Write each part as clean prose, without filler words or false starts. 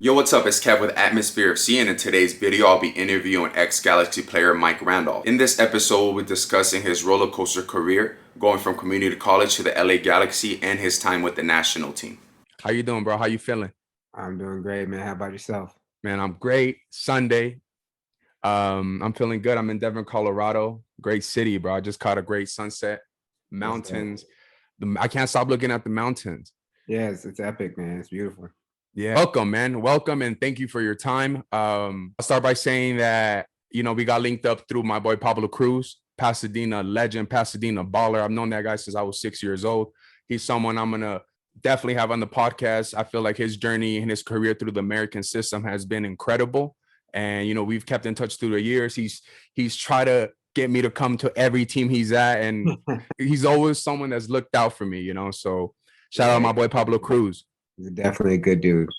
Yo, what's up? It's Kev with Atmosphere FC, and in today's video, I'll be interviewing ex-Galaxy player Mike Randolph. In this episode, we'll be discussing his roller coaster career, going from community college to the LA Galaxy, and his time with the national team. How you doing, bro? How you feeling? I'm doing great, man. How about yourself? Man, I'm great. Sunday. I'm feeling good. I'm in Denver, Colorado. Great city, bro. I just caught a great sunset. Mountains. I can't stop looking at the mountains. Yeah, it's epic, man. It's beautiful. Yeah. Welcome, man. Welcome, and thank you for your time. I'll start by saying that, we got linked up through my boy Pablo Cruz, Pasadena legend, Pasadena baller. I've known that guy since I was 6 years old. He's someone I'm going to definitely have on the podcast. I feel like his journey and his career through the American system has been incredible. And, we've kept in touch through the years. He's tried to get me to come to every team he's at. And he's always someone that's looked out for me, So shout out my boy Pablo Cruz. He's definitely a good dude.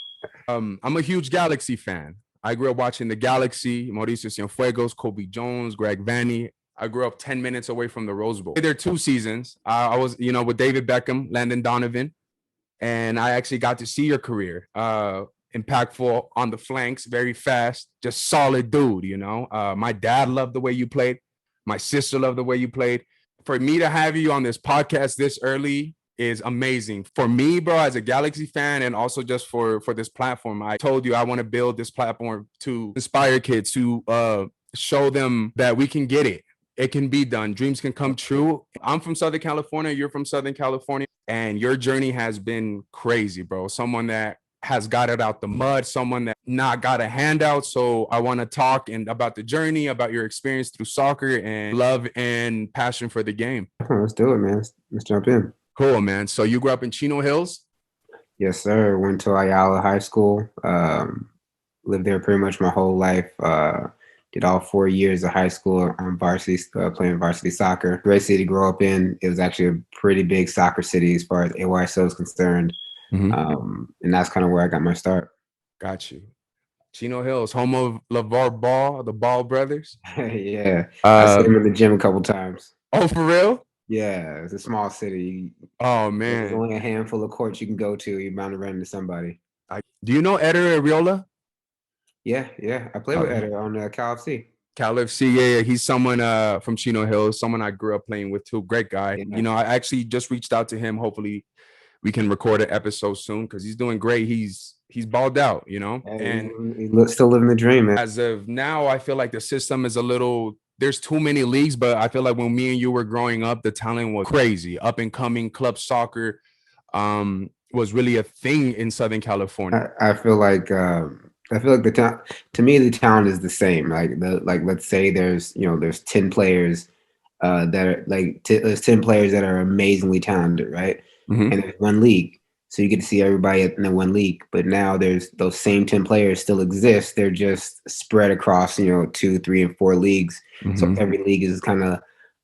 I'm a huge Galaxy fan. I grew up watching the Galaxy, Mauricio Cienfuegos, Kobe Jones, Greg Vanny. I grew up 10 minutes away from the Rose Bowl. There are 2 seasons. I was, with David Beckham, Landon Donovan. And I actually got to see your career. Impactful on the flanks, very fast, just solid dude, My dad loved the way you played. My sister loved the way you played. For me to have you on this podcast this early is amazing. For me, bro, as a Galaxy fan, and also just for this platform, I told you I want to build this platform to inspire kids, to show them that we can get it. It can be done. Dreams can come true. I'm from Southern California. You're from Southern California. And your journey has been crazy, bro. Someone that has got it out the mud, someone that not got a handout. So I want to talk about the journey, about your experience through soccer and love and passion for the game. Let's do it, man. Let's jump in. Cool, man. So you grew up in Chino Hills? Yes, sir. Went to Ayala High School. Lived there pretty much my whole life. Did all 4 years of high school on varsity, playing varsity soccer. Great city to grow up in. It was actually a pretty big soccer city as far as AYSO is concerned. Mm-hmm. And that's kind of where I got my start. Got you. Chino Hills, home of LeVar Ball, the Ball brothers. Yeah. I seen him in the gym a couple times. Oh, for real? Yeah, it's a small city. Oh, man. There's only a handful of courts you can go to. You're bound to run into somebody. Do you know Eder Arreola? Yeah. I played with Eder on Cal FC. Cal FC, yeah. He's someone from Chino Hills, someone I grew up playing with too. Great guy. Yeah. I actually just reached out to him. Hopefully we can record an episode soon because he's doing great. He's balled out, and he's still living the dream, man. As of now, I feel like the system is there's too many leagues, but I feel like when me and you were growing up, the talent was crazy. Up and coming club soccer was really a thing in Southern California. I feel like the town, to me, the talent is the same. Like let's say there's 10 players that are there's 10 players that are amazingly talented, right? Mm-hmm. And there's one league. So you get to see everybody in the one league. But now there's those same 10 players still exist. They're just spread across, 2, 3, and 4 leagues. Mm-hmm. So every league is kind of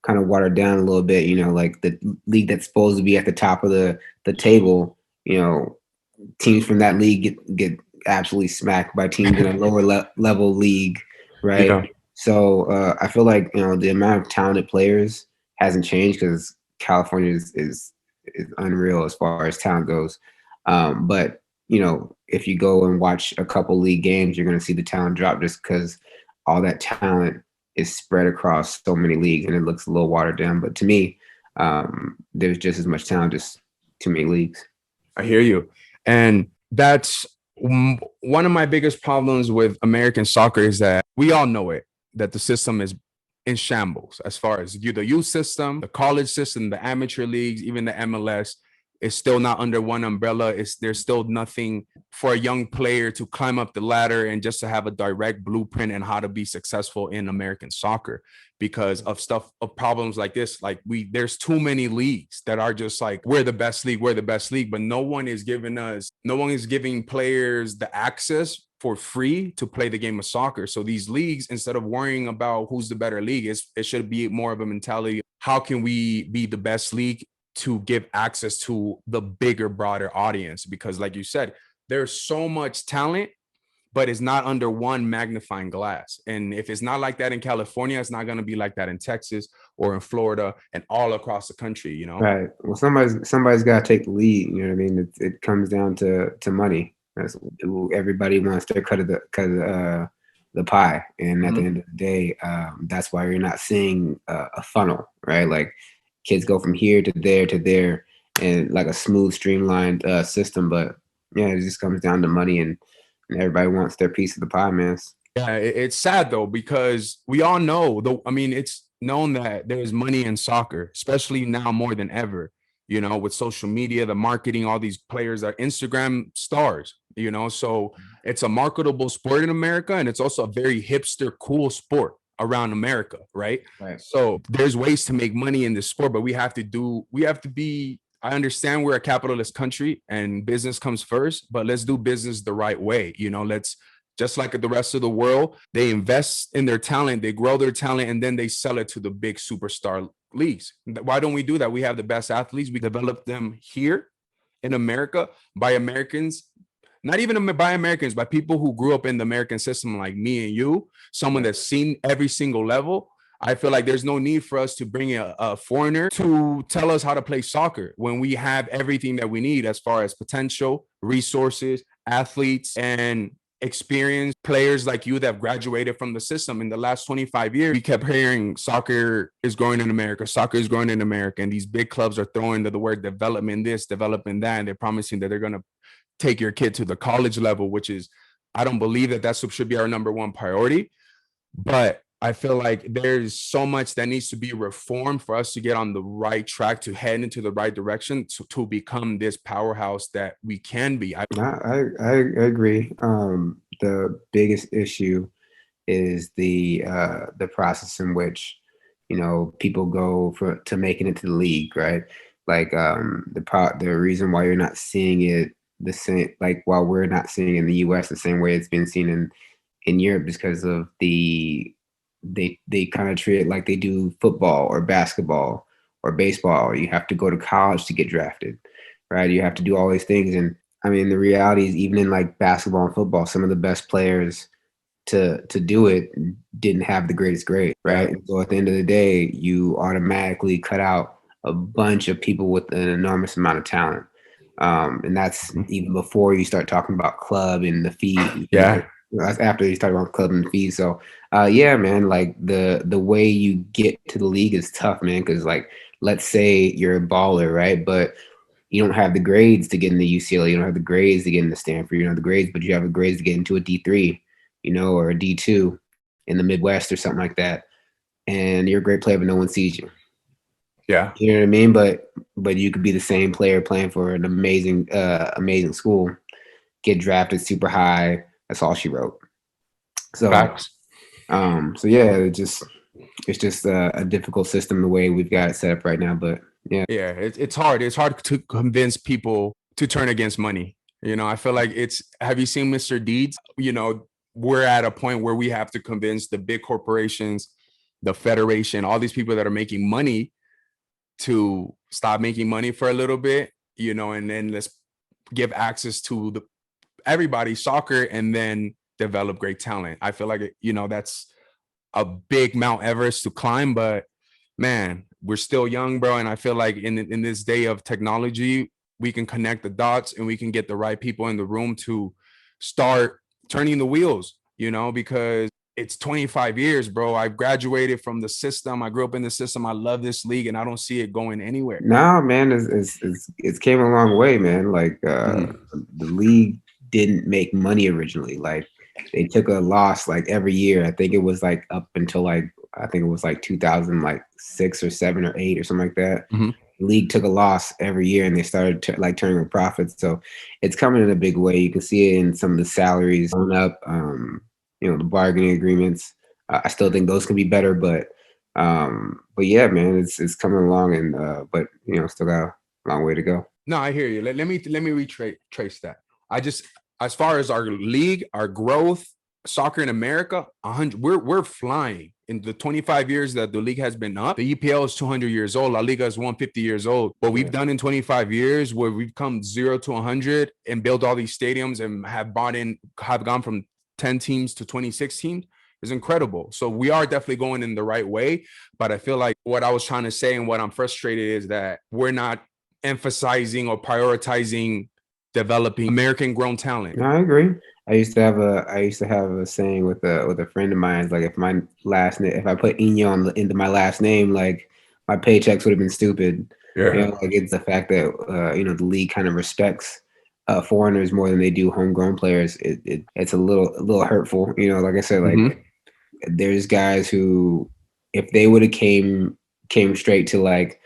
watered down a little bit, like the league that's supposed to be at the top of the table, teams from that league get absolutely smacked by teams in a lower level league, right? Yeah. So I feel like, the amount of talented players hasn't changed because California is unreal as far as talent goes. But, if you go and watch a couple league games, you're going to see the talent drop just because all that talent is spread across so many leagues and it looks a little watered down. But to me, there's just as much talent, just too many leagues. I hear you. And that's one of my biggest problems with American soccer is that we all know it, that the system is in shambles as far as the youth system, the college system, the amateur leagues, even the MLS is still not under one umbrella. There's still nothing for a young player to climb up the ladder and just to have a direct blueprint and how to be successful in American soccer because of problems like this. Like there's too many leagues that are just like, we're the best league, but no one is giving players the access for free to play the game of soccer. So these leagues, instead of worrying about who's the better league, it should be more of a mentality. How can we be the best league to give access to the bigger, broader audience? Because like you said, there's so much talent, but it's not under one magnifying glass. And if it's not like that in California, it's not going to be like that in Texas or in Florida and all across the country, Right. Well, somebody's got to take the lead. You know what I mean? It comes down to money. Everybody wants their cut of the pie, and at the end of the day, that's why you're not seeing a funnel, right? Like kids go from here to there, and like a smooth, streamlined system. But yeah, it just comes down to money, and everybody wants their piece of the pie, man. Yeah, it's sad though, because we all know though. I mean, it's known that there's money in soccer, especially now more than ever. You know, with social media, the marketing, all these players are Instagram stars. You know, so it's a marketable sport in America, and it's also a very hipster, cool sport around America, right? Right. So there's ways to make money in this sport, but we have to be. I understand we're a capitalist country and business comes first, but let's do business the right way. You know, let's just like the rest of the world, they invest in their talent, they grow their talent, and then they sell it to the big superstar leagues. Why don't we do that? We have the best athletes. We develop them here in America by Americans, not even by Americans, by people who grew up in the American system like me and you, someone that's seen every single level. I feel like there's no need for us to bring a foreigner to tell us how to play soccer when we have everything that we need as far as potential, resources, athletes, and experienced players like you that have graduated from the system. In the last 25 years, we kept hearing soccer is growing in America, and these big clubs are throwing the word development this, development that, and they're promising that they're going to take your kid to the college level, which is, I don't believe that should be our number one priority. But I feel like there's so much that needs to be reformed for us to get on the right track, to head into the right direction, to become this powerhouse that we can be. I agree. The biggest issue is the process in which, you know, people go to making it to the league, right? Like the reason why you're not seeing it the same, like while we're not seeing it in the U.S. the same way it's been seen in Europe, because of they kind of treat it like they do football or basketball or baseball. You have to go to college to get drafted, right? You have to do all these things. And I mean, the reality is, even in like basketball and football, some of the best players to do it didn't have the greatest grade, right? And so at the end of the day, you automatically cut out a bunch of people with an enormous amount of talent. And that's even before you start talking about club and the fee. Yeah. That's after you start about club and the fees. So yeah, man, like the way you get to the league is tough, man. Cause like, let's say you're a baller, right? But you don't have the grades to get into UCLA. You don't have the grades to get into Stanford. You don't have the grades, but you have the grades to get into a D3, you know, or a D2 in the Midwest or something like that. And you're a great player, but no one sees you. Yeah. You know what I mean? But you could be the same player playing for an amazing school, get drafted super high. That's all she wrote. So, Facts. So yeah, it's just a difficult system the way we've got it set up right now. But yeah, it's hard. It's hard to convince people to turn against money. You know, I feel like have you seen Mr. Deeds? You know, we're at a point where we have to convince the big corporations, the federation, all these people that are making money to stop making money for a little bit, you know, and then let's give access to everybody soccer, and then develop great talent. I feel like, you know, that's a big Mount Everest to climb, but man, we're still young, bro. And I feel like in this day of technology, we can connect the dots and we can get the right people in the room to start turning the wheels, you know, because it's 25 years, bro. I've graduated from the system. I grew up in the system. I love this league, and I don't see it going anywhere. No, man, it's came a long way, man. Like the league didn't make money originally. Like they took a loss like every year. I think it was like up until like 2006 or 7 or 8 or something like that. Mm-hmm. The league took a loss every year, and they started turning a profit. So it's coming in a big way. You can see it in some of the salaries going up. You know, the bargaining agreements. I still think those can be better, but yeah, man, it's coming along, and but you know, still got a long way to go. No, I hear you. Let me retrace that. As far as our league, our growth, soccer in America, 100. We're flying. In the 25 years that the league has been up, the EPL is 200 years old. La Liga is 150 years old. What we've done in 25 years, where we've come 0 to 100 and built all these stadiums and have gone from 10 teams to 26 teams, is incredible. So we are definitely going in the right way. But I feel like what I was trying to say and what I'm frustrated is that we're not emphasizing or prioritizing developing American grown talent. No, I agree. I used to have a saying with a friend of mine. It's like, if my last name, if I put Ino into my last name, like, my paychecks would have been stupid. Like, it's the fact that the league kind of respects foreigners more than they do homegrown players. It's a little hurtful. Like I said, like, Mhm. there's guys who, if they would have came straight to, like,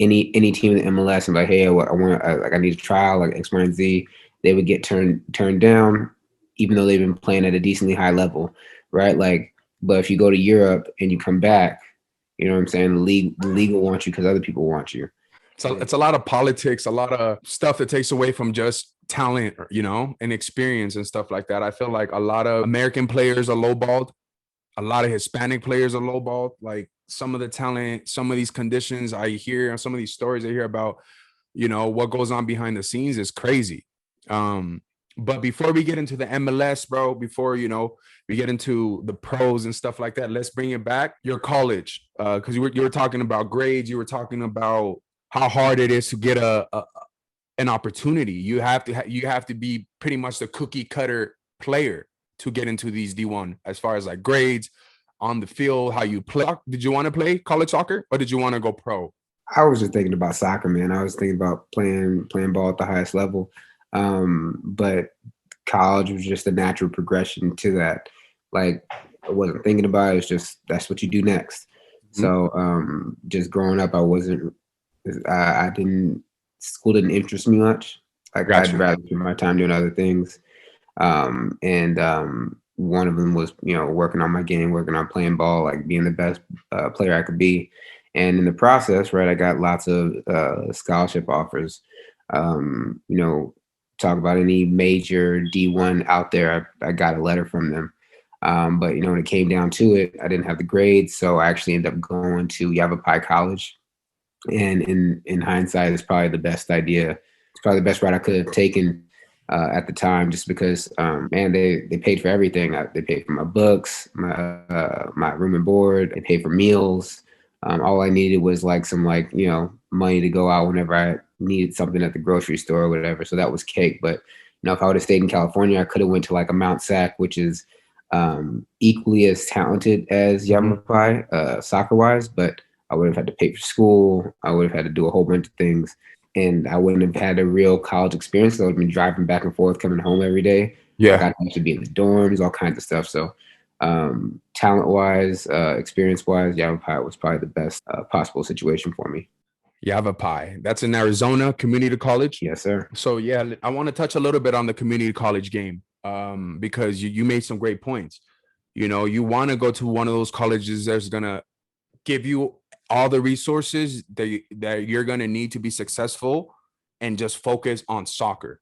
any team in the MLS and like, hey, I need a trial, like X, Y, and Z, they would get turned down, even though they've been playing at a decently high level, right? Like, but if you go to Europe and you come back, you know what I'm saying? The league will want you because other people want you. It's a lot of politics, a lot of stuff that takes away from just talent, and experience and stuff like that. I feel like a lot of American players are lowballed. A lot of Hispanic players are lowballed. Like, some of the talent, some of these conditions I hear, and some of these stories I hear about, what goes on behind the scenes is crazy. But before we get into the MLS, bro, before we get into the pros and stuff like that, let's bring it back. Your college, because you were talking about grades, you were talking about how hard it is to get an opportunity. You have to be pretty much the cookie cutter player to get into these D1, as far as like grades on the field, how you play. Did you want to play college soccer, or did you want to go pro? I was just thinking about soccer, man. I was thinking about playing ball at the highest level. But college was just a natural progression to that. Like, I wasn't thinking about it. It's just, that's what you do next. Mhm. So just growing up, I didn't, school didn't interest me much. Like, I'd Gotcha. rather spend my time doing other things. And one of them was, working on my game, working on playing ball, like being the best player I could be. And in the process, right, I got lots of scholarship offers. Talk about any major D1 out there, I got a letter from them. But when it came down to it, I didn't have the grades, so I actually ended up going to Yavapai College. And in hindsight, it's probably the best idea. It's probably the best route I could have taken at the time, just because, man, they paid for everything. They paid for my books, my room and board. They paid for meals. All I needed was like some, like, money to go out whenever I needed something at the grocery store or whatever. So that was cake. But if I would have stayed in California, I could have went to like a Mount Sac, which is equally as talented as Mhm. Yavapai, soccer wise, but I would have had to pay for school. I would have had to do a whole bunch of things, and I wouldn't have had a real college experience. I would have been driving back and forth, coming home every day. Like, Yeah. I'd have to be in the dorms, all kinds of stuff. So, talent wise, experience wise, Yavapai was probably the best possible situation for me. Yavapai. That's in Arizona Community College. Yes, sir. So yeah, I want to touch a little bit on the community college game, because you made some great points. You want to go to one of those colleges that's gonna give you all the resources that you're gonna need to be successful, and just focus on soccer.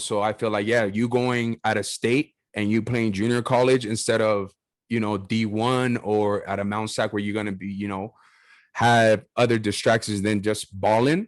So I feel like, yeah, you going at a state and you playing junior college instead of D1 or at a Mount Sac, where you're gonna be have other distractions than just balling,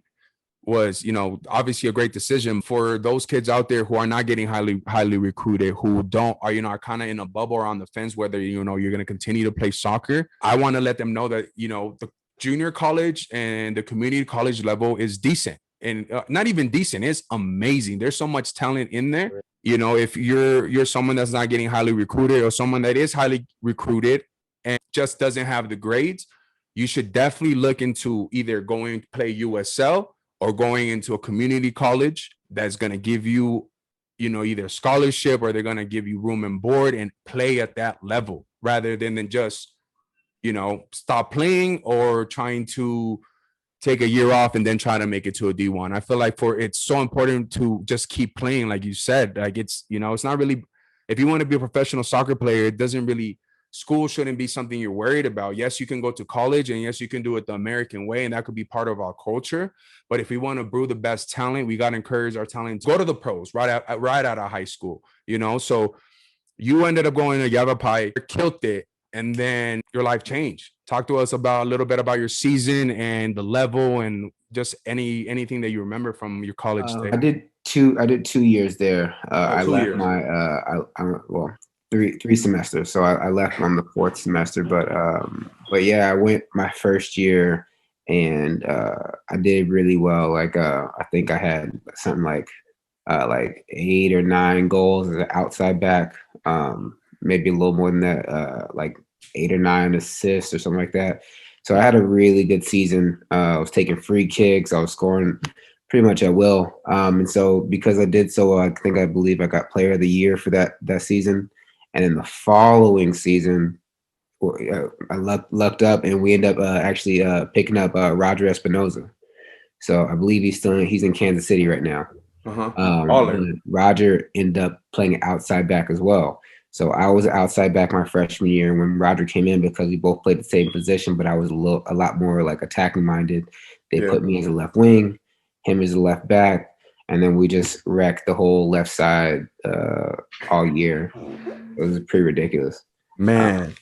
was obviously a great decision for those kids out there who are not getting highly recruited, who don't are kind of in a bubble or on the fence whether you're going to continue to play soccer. I want to let them know that the junior college and the community college level is decent, and not even decent, it's amazing. There's so much talent in there. If you're someone that's not getting highly recruited, or someone that is highly recruited and just doesn't have the grades, you should definitely look into either going to play USL or going into a community college that's going to give you, either scholarship, or they're going to give you room and board and play at that level, rather than just, stop playing or trying to take a year off and then try to make it to a D1. I feel like it's so important to just keep playing. Like you said, like it's not really, if you want to be a professional soccer player, it doesn't really, school shouldn't be something you're worried about. Yes, you can go to college, and yes, you can do it the American way, and that could be part of our culture. But if we want to brew the best talent, we got to encourage our talent to go to the pros right out of high school, So you ended up going to Yavapai, killed it, and then your life changed. Talk to us about a little bit about your season and the level, and just anything that you remember from your college day. I did 2 years there. I 2 years. left my well, three semesters. So I left on the fourth semester, but yeah, I went my first year, and I did really well. Like, I think I had something like like 8 or 9 goals as an outside back. Maybe a little more than that, like 8 or 9 assists or something like that. So I had a really good season. I was taking free kicks. I was scoring pretty much at will. And so because I did so well, I believe I got player of the year for that season. And in the following season, I lucked up and we end up actually picking up Roger Espinoza. So I believe he's in Kansas City right now. But Roger ended up playing outside back as well. So I was outside back my freshman year. When Roger came in, because we both played the same position, but I was a lot more like attacking minded. They put me as a left wing, him as a left back, and then we just wrecked the whole left side all year. It was pretty ridiculous, man.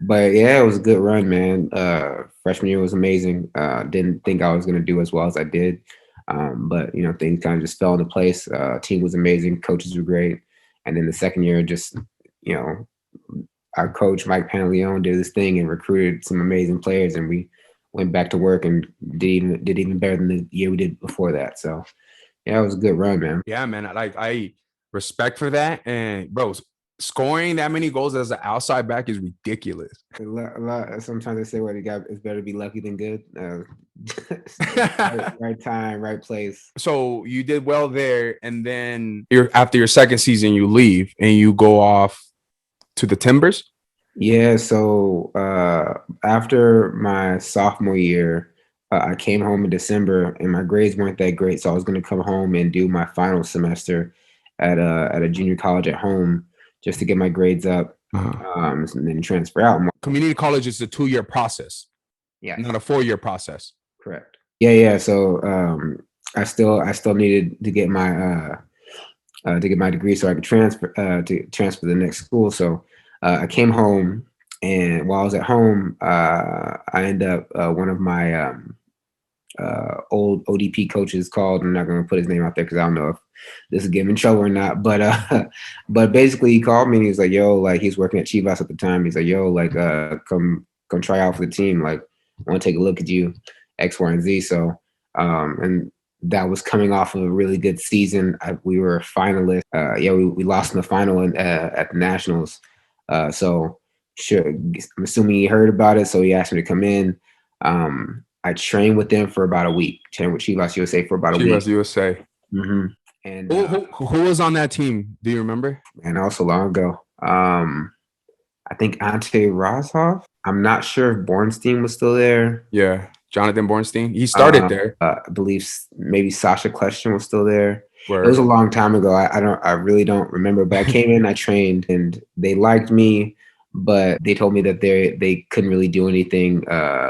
But yeah, it was a good run, man. Freshman year was amazing. Didn't think I was going to do as well as I did. But things kind of just fell into place. Team was amazing. Coaches were great. And then the second year, just, our coach, Mike Panleone, did this thing and recruited some amazing players. And we went back to work and did even better than the year we did before that. So yeah, it was a good run, man. Yeah, man. I respect for that. And bro, scoring that many goals as an outside back is ridiculous. A lot. Sometimes they say, "Well, it's better to be lucky than good." Right time, right place. So you did well there, and then after your second season, you leave and you go off to the Timbers. Yeah. So after my sophomore year, I came home in December, and my grades weren't that great, so I was going to come home and do my final semester at a junior college at home, just to get my grades up, and then transfer out. Community college is a 2-year process. Yeah. Not a 4-year process. Correct. Yeah. So I still needed to get my degree so I could transfer to the next school. So I came home, and while I was at home, I ended up one of my old ODP coaches called. I'm not going to put his name out there because I don't know if this is getting in trouble or not. But basically, he called me and he was like, "Yo, like," he's working at Chivas at the time. He's like, "Yo, like, come try out for the team. Like, I want to take a look at you, X, Y, and Z." So, and that was coming off of a really good season. We were finalists. We lost in the final at the Nationals. So, sure, I'm assuming he heard about it. So he asked me to come in. I trained with them for about a week. Trained with Chivas USA for about a week. Chivas USA. Mm-hmm. And who was on that team? Do you remember? And also long ago. I think Ante Roshoff. I'm not sure if Bornstein was still there. Yeah, Jonathan Bornstein. He started there. I believe maybe Sasha Question was still there. Word. It was a long time ago. I really don't remember. But I came in, I trained, and they liked me. But they told me that they couldn't really do anything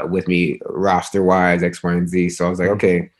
with me roster wise, X, Y, and Z. So I was like, okay,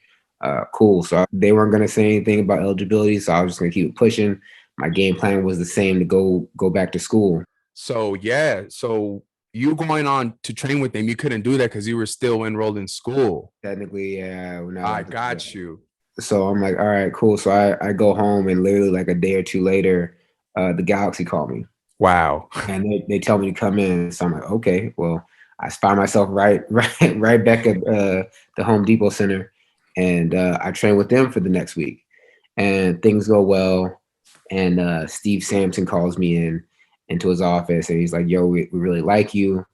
cool. So they weren't going to say anything about eligibility. So I was just going to keep pushing. My game plan was the same, to go back to school. So yeah, so you going on to train with them, you couldn't do that because you were still enrolled in school. Technically, yeah. I got you. So I'm like, all right, cool. So I go home, and literally like a day or two later, the Galaxy called me. Wow. And they tell me to come in. So I'm like, okay, well, I find myself right back at the Home Depot Center, and I train with them for the next week, and things go well. And Steve Sampson calls me into his office, and he's like, "Yo, we really like you,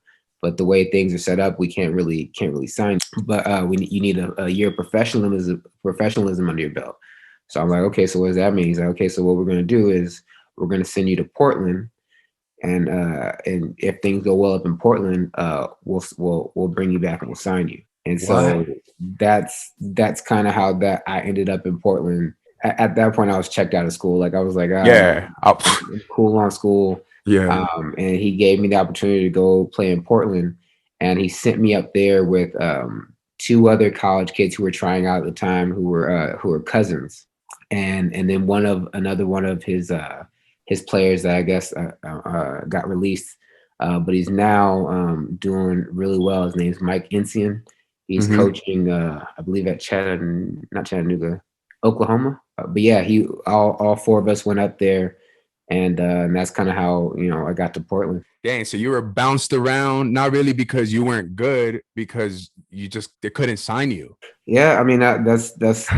but the way things are set up, we can't really sign you. But you need a year of professionalism under your belt." So I'm like, okay, so what does that mean? He's like, okay, so what we're gonna do is we're gonna send you to Portland. And if things go well up in Portland, we'll bring you back and we'll sign you. And so that's kind of how that I ended up in Portland. At that point, I was checked out of school. Like I was like, I'm cool on school. Yeah. And he gave me the opportunity to go play in Portland, and he sent me up there with 2 other college kids who were trying out at the time, who were cousins, and then another one of his players that I guess got released, but he's now doing really well. His name's Mike Insian. He's coaching, I believe, at Chattanooga, Oklahoma. But yeah, all 4 of us went up there, and that's kind of how I got to Portland. Dang, so you were bounced around, not really because you weren't good, because they couldn't sign you. Yeah, I mean that's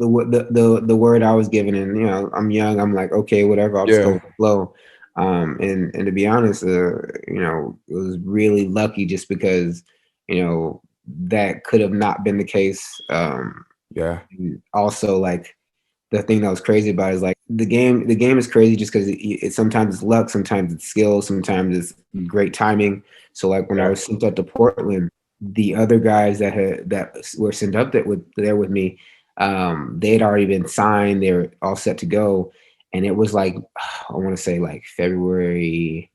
the word I was given, and I'm young. I'm like, okay, whatever. I'll just go Yeah. with the flow. And to be honest, it was really lucky just because that could have not been the case. Yeah. And also, like, the thing that was crazy about it is like the game is crazy just because it sometimes it's luck, sometimes it's skill, sometimes it's great timing. So like when I Yeah. was sent up to Portland, the other guys that were sent up there with me, they had already been signed, they were all set to go, and it was like I want to say like February,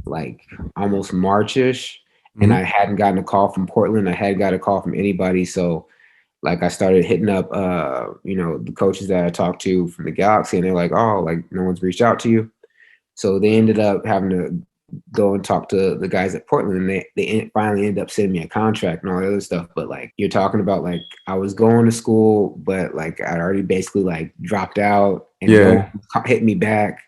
like almost Marchish, and Mhm. I hadn't gotten a call from Portland, I hadn't got a call from anybody. So like I started hitting up the coaches that I talked to from the Galaxy, and they're like, oh, like no one's reached out to you. So they ended up having to go and talk to the guys at Portland, and finally ended up sending me a contract and all the other stuff. But like you're talking about, like I was going to school, but like I'd already basically like dropped out, and no Yeah. one hit me back.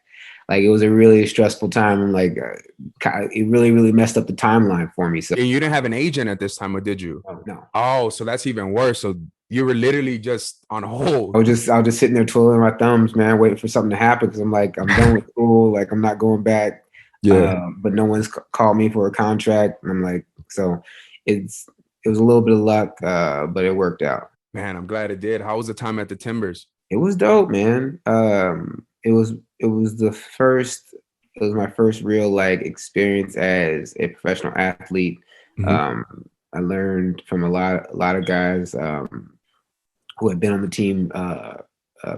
Like it was a really stressful time, and like it really messed up the timeline for me. So And you didn't have an agent at this time, or did you? no. Oh, so that's even worse. So you were literally just on I hold. was just sitting there twiddling my thumbs, man, waiting for something to happen because I'm like, I'm done with school, like I'm not going back. Yeah. But no one's called me for a contract, and I'm like, so it's it was a little bit of luck, but it worked out. Man, I'm glad it did. How was the time at the Timbers? It was dope, man. It was the first. It was my first real like experience as a professional athlete. Mhm. Um, I learned from a lot of guys who had been on the team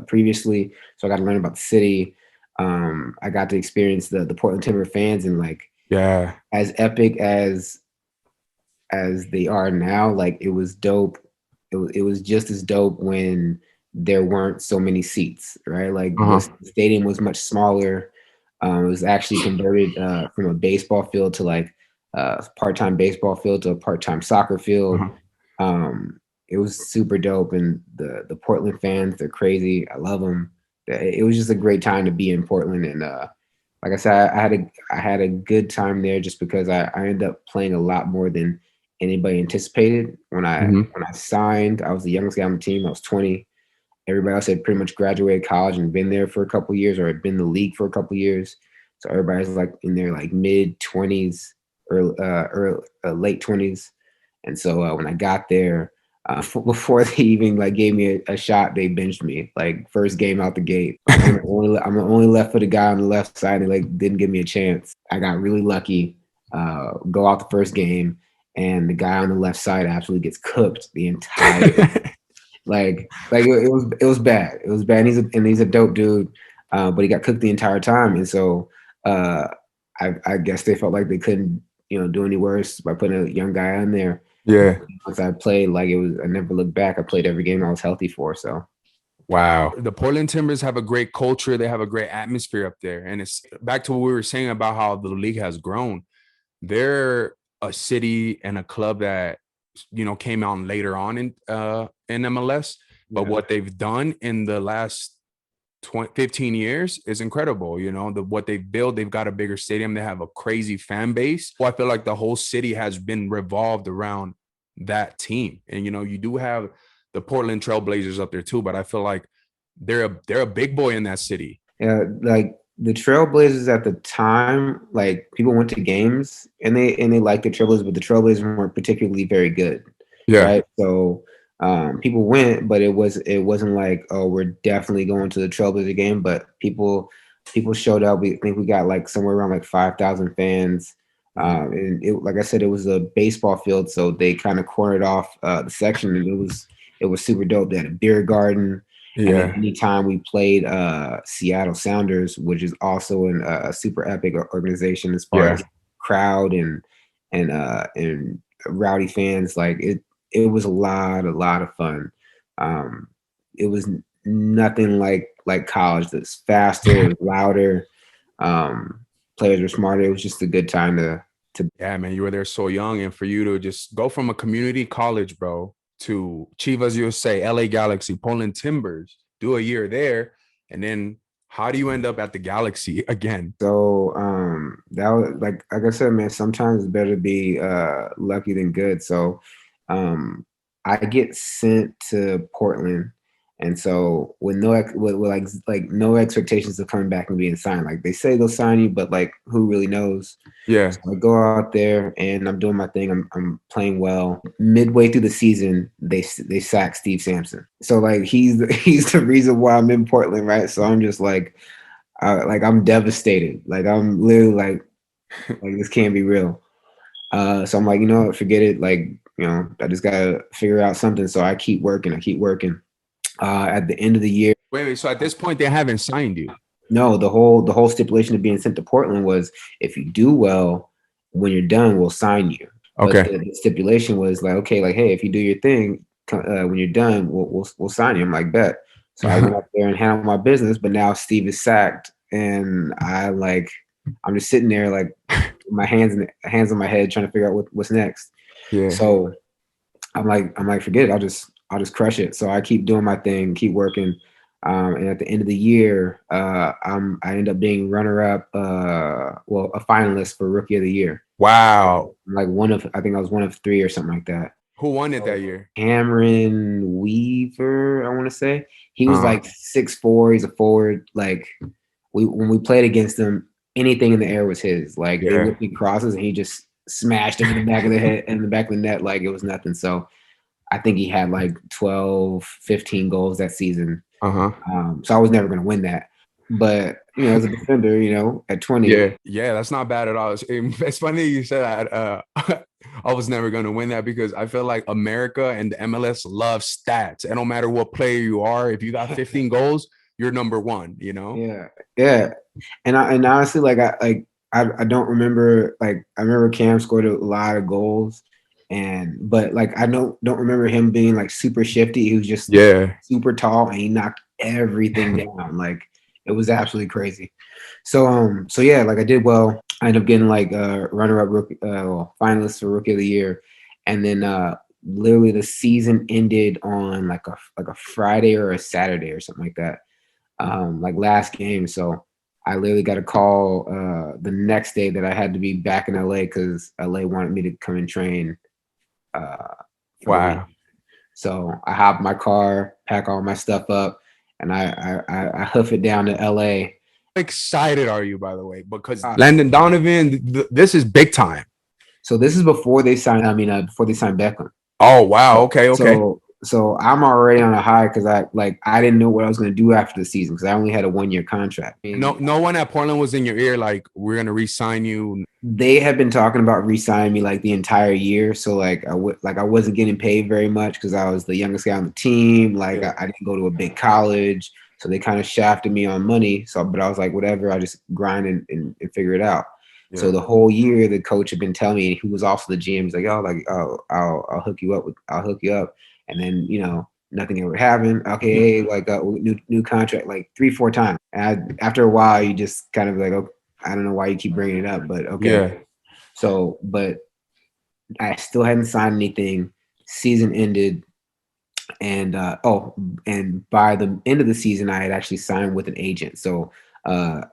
previously, so I got to learn about the city. I got to experience the Portland Timber fans, and like Yeah. as epic as they are now, like it was dope. It was just as dope when there weren't so many seats, right? Like the Uh-huh. stadium was much smaller. It was actually converted from a baseball field to like part-time baseball field to a part-time soccer field. Uh-huh. It was super dope, and the Portland fans, they're crazy. I love them. It was just a great time to be in Portland, and like I said, I had a good time there just because I ended up playing a lot more than anybody anticipated. Mhm. When I signed, I was the youngest guy on the team. I was 20. Everybody else had pretty much graduated college and been there for a couple years, or had been in the league for a couple years. So everybody's like in their like mid 20s or late 20s. And so when I got there, before they even like gave me a shot, they benched me like first game out the gate. Like I'm the only left-footed guy on the left side. They like didn't give me a chance. I got really lucky. Go out the first game, and the guy on the left side absolutely gets cooked the entire it was bad. It was bad. And he's a dope dude, but he got cooked the entire time. And so uh, I guess they felt like they couldn't do any worse by putting a young guy on there. Yeah. Once I played, like it was, I never looked back. I played every game I was healthy for. So Wow. The Portland Timbers have a great culture. They have a great atmosphere up there. And it's back to what we were saying about how the league has grown. They're a city and a club that came on later on in MLS, but yeah, what they've done in the last 15 years is incredible. What they've built, they've got a bigger stadium, they have a crazy fan base. Well, I feel like the whole city has been revolved around that team. And you do have the Portland Trailblazers up there too, but I feel like they're a big boy in that city. yeah, like the Trailblazers at the time, like people went to games and they liked the Trailblazers, but the Trailblazers weren't particularly very good, Yeah. right? So people went, but it wasn't like, oh, we're definitely going to the Trailblazer game. But people showed up. We think we got like somewhere around like 5,000 fans. Mhm. And like I said, it was a baseball field, so they kind of cornered off the section, and it was super dope. They had a beer garden. And then Yeah. anytime we played Seattle Sounders, which is also a super epic organization as far Yeah. as crowd and rowdy fans, like it was a lot of fun. Um, it was nothing like college. That's faster, it was louder. Players were smarter. It was just a good time to. Yeah, man, you were there so young, and for you to just go from a community college, bro, to Chivas USA, LA Galaxy, Poland Timbers, do a year there, and then how do you end up at the Galaxy again? So that was like I said, man, sometimes it's better to be lucky than good. So um I get sent to Portland, And so with with no expectations of coming back and being signed, like they say they'll sign you, but like who really knows? Yeah. So I go out there and I'm doing my thing. I'm playing well. Midway through the season, they sack Steve Sampson. So like he's the reason why I'm in Portland, right? So I'm just like I'm devastated. Like I'm literally like this can't be real. So I'm like, you know what, forget it. Like, you know, I just gotta figure out something. So I keep working. At the end of the year. Wait. So at this point, they haven't signed you. No, the whole stipulation of being sent to Portland was if you do well, when you're done, we'll sign you. But Okay. the stipulation was like, okay, like, hey, if you do your thing, when you're done, we'll sign you. I'm like, bet. So I went up there and handled my business, but now Steve is sacked, and I'm just sitting there like my hands on my head trying to figure out what's next. Yeah. So I'm like, forget it. I'll just crush it. So I keep doing my thing, keep working. And at the end of the year, I end up being runner up, a finalist for Rookie of the Year. Wow. Like I think I was one of 3 or something like that. Who won it that year? Cameron Weaver, I want to say. He was like 6'4". He's a forward. Like when we played against him, anything in the air was his. Like they whipped me crosses and he just smashed him in the back of the head and the back of the net like it was nothing. So I think he had like 12, 15 goals that season. So I was never going to win that. But, you know, as a defender, you know, at 20. Yeah, that's not bad at all. It's funny you said that. I was never going to win that because I feel like America and the MLS love stats. It don't matter what player you are. If you got 15 goals, you're number one, you know? Yeah. And honestly, like I don't remember, like I remember Cam scored a lot of goals. But like I don't remember him being like super shifty. He was just super tall and he knocked everything down. Like it was absolutely crazy. So yeah, like I did well. I ended up getting like runner up rookie, finalist for Rookie of the Year, and then literally the season ended on like a Friday or a Saturday or something like that. Like last game. So I literally got a call the next day that I had to be back in LA because LA wanted me to come and train. Wow. So I hop in my car, pack all my stuff up, and I hoof it down to LA. How excited are you, by the way? Because Landon Donovan, this is big time. So this is before they signed. Before they signed Beckham. Oh wow. Okay. So I'm already on a high because I didn't know what I was going to do after the season because I only had a 1-year contract. No one at Portland was in your ear like we're going to re-sign you. They had been talking about re-signing me like the entire year. So like I wasn't getting paid very much because I was the youngest guy on the team. Like I didn't go to a big college, so they kind of shafted me on money. So but I was like, whatever, I just grind and figure it out. Yeah. So the whole year the coach had been telling me, who was also the GM, he's like, I'll hook you up. And then, you know, nothing ever happened. Okay, like new contract like 3-4 times. And after a while, you just kind of like, okay, I don't know why you keep bringing it up, but okay. Yeah. So, but I still hadn't signed anything. Season ended, and and by the end of the season, I had actually signed with an agent. So, a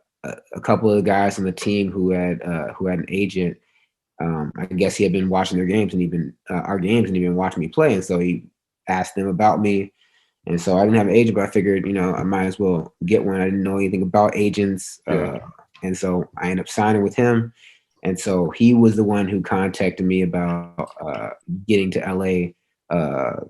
couple of the guys on the team who had an agent. I guess he had been watching their games and our games and he'd been watching me play, and so he asked them about me. And so I didn't have an agent, but I figured, you know, I might as well get one. I didn't know anything about agents. And so I ended up signing with him. And so he was the one who contacted me about getting to LA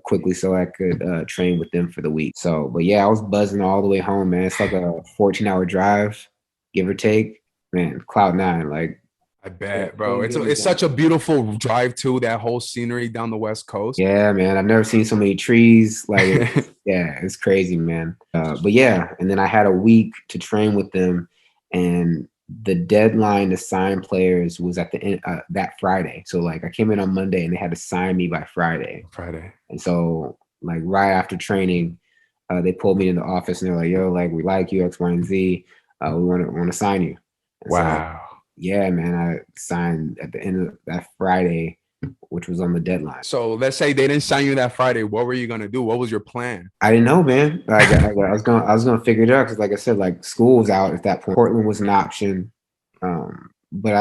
quickly so I could train with them for the week. So, but yeah, I was buzzing all the way home, man. It's like a 14-hour drive, give or take. Man, cloud nine, like, I bet, bro. It's such a beautiful drive too. That whole scenery down the West Coast. Yeah, man. I've never seen so many trees. Like, yeah, it's crazy, man. But yeah, and then I had a week to train with them, and the deadline to sign players was at the end that Friday. So like, I came in on Monday, and they had to sign me by Friday. And so like right after training, they pulled me in the office, and they're like, "Yo, like we like you, X, Y, and Z. We want to sign you." And wow. So, yeah, man, I signed at the end of that Friday, which was on the deadline. So let's say they didn't sign you that Friday. What were you gonna do? What was your plan? I didn't know, man. Like, I was gonna figure it out because, like I said, like school was out at that point. Portland was an option, but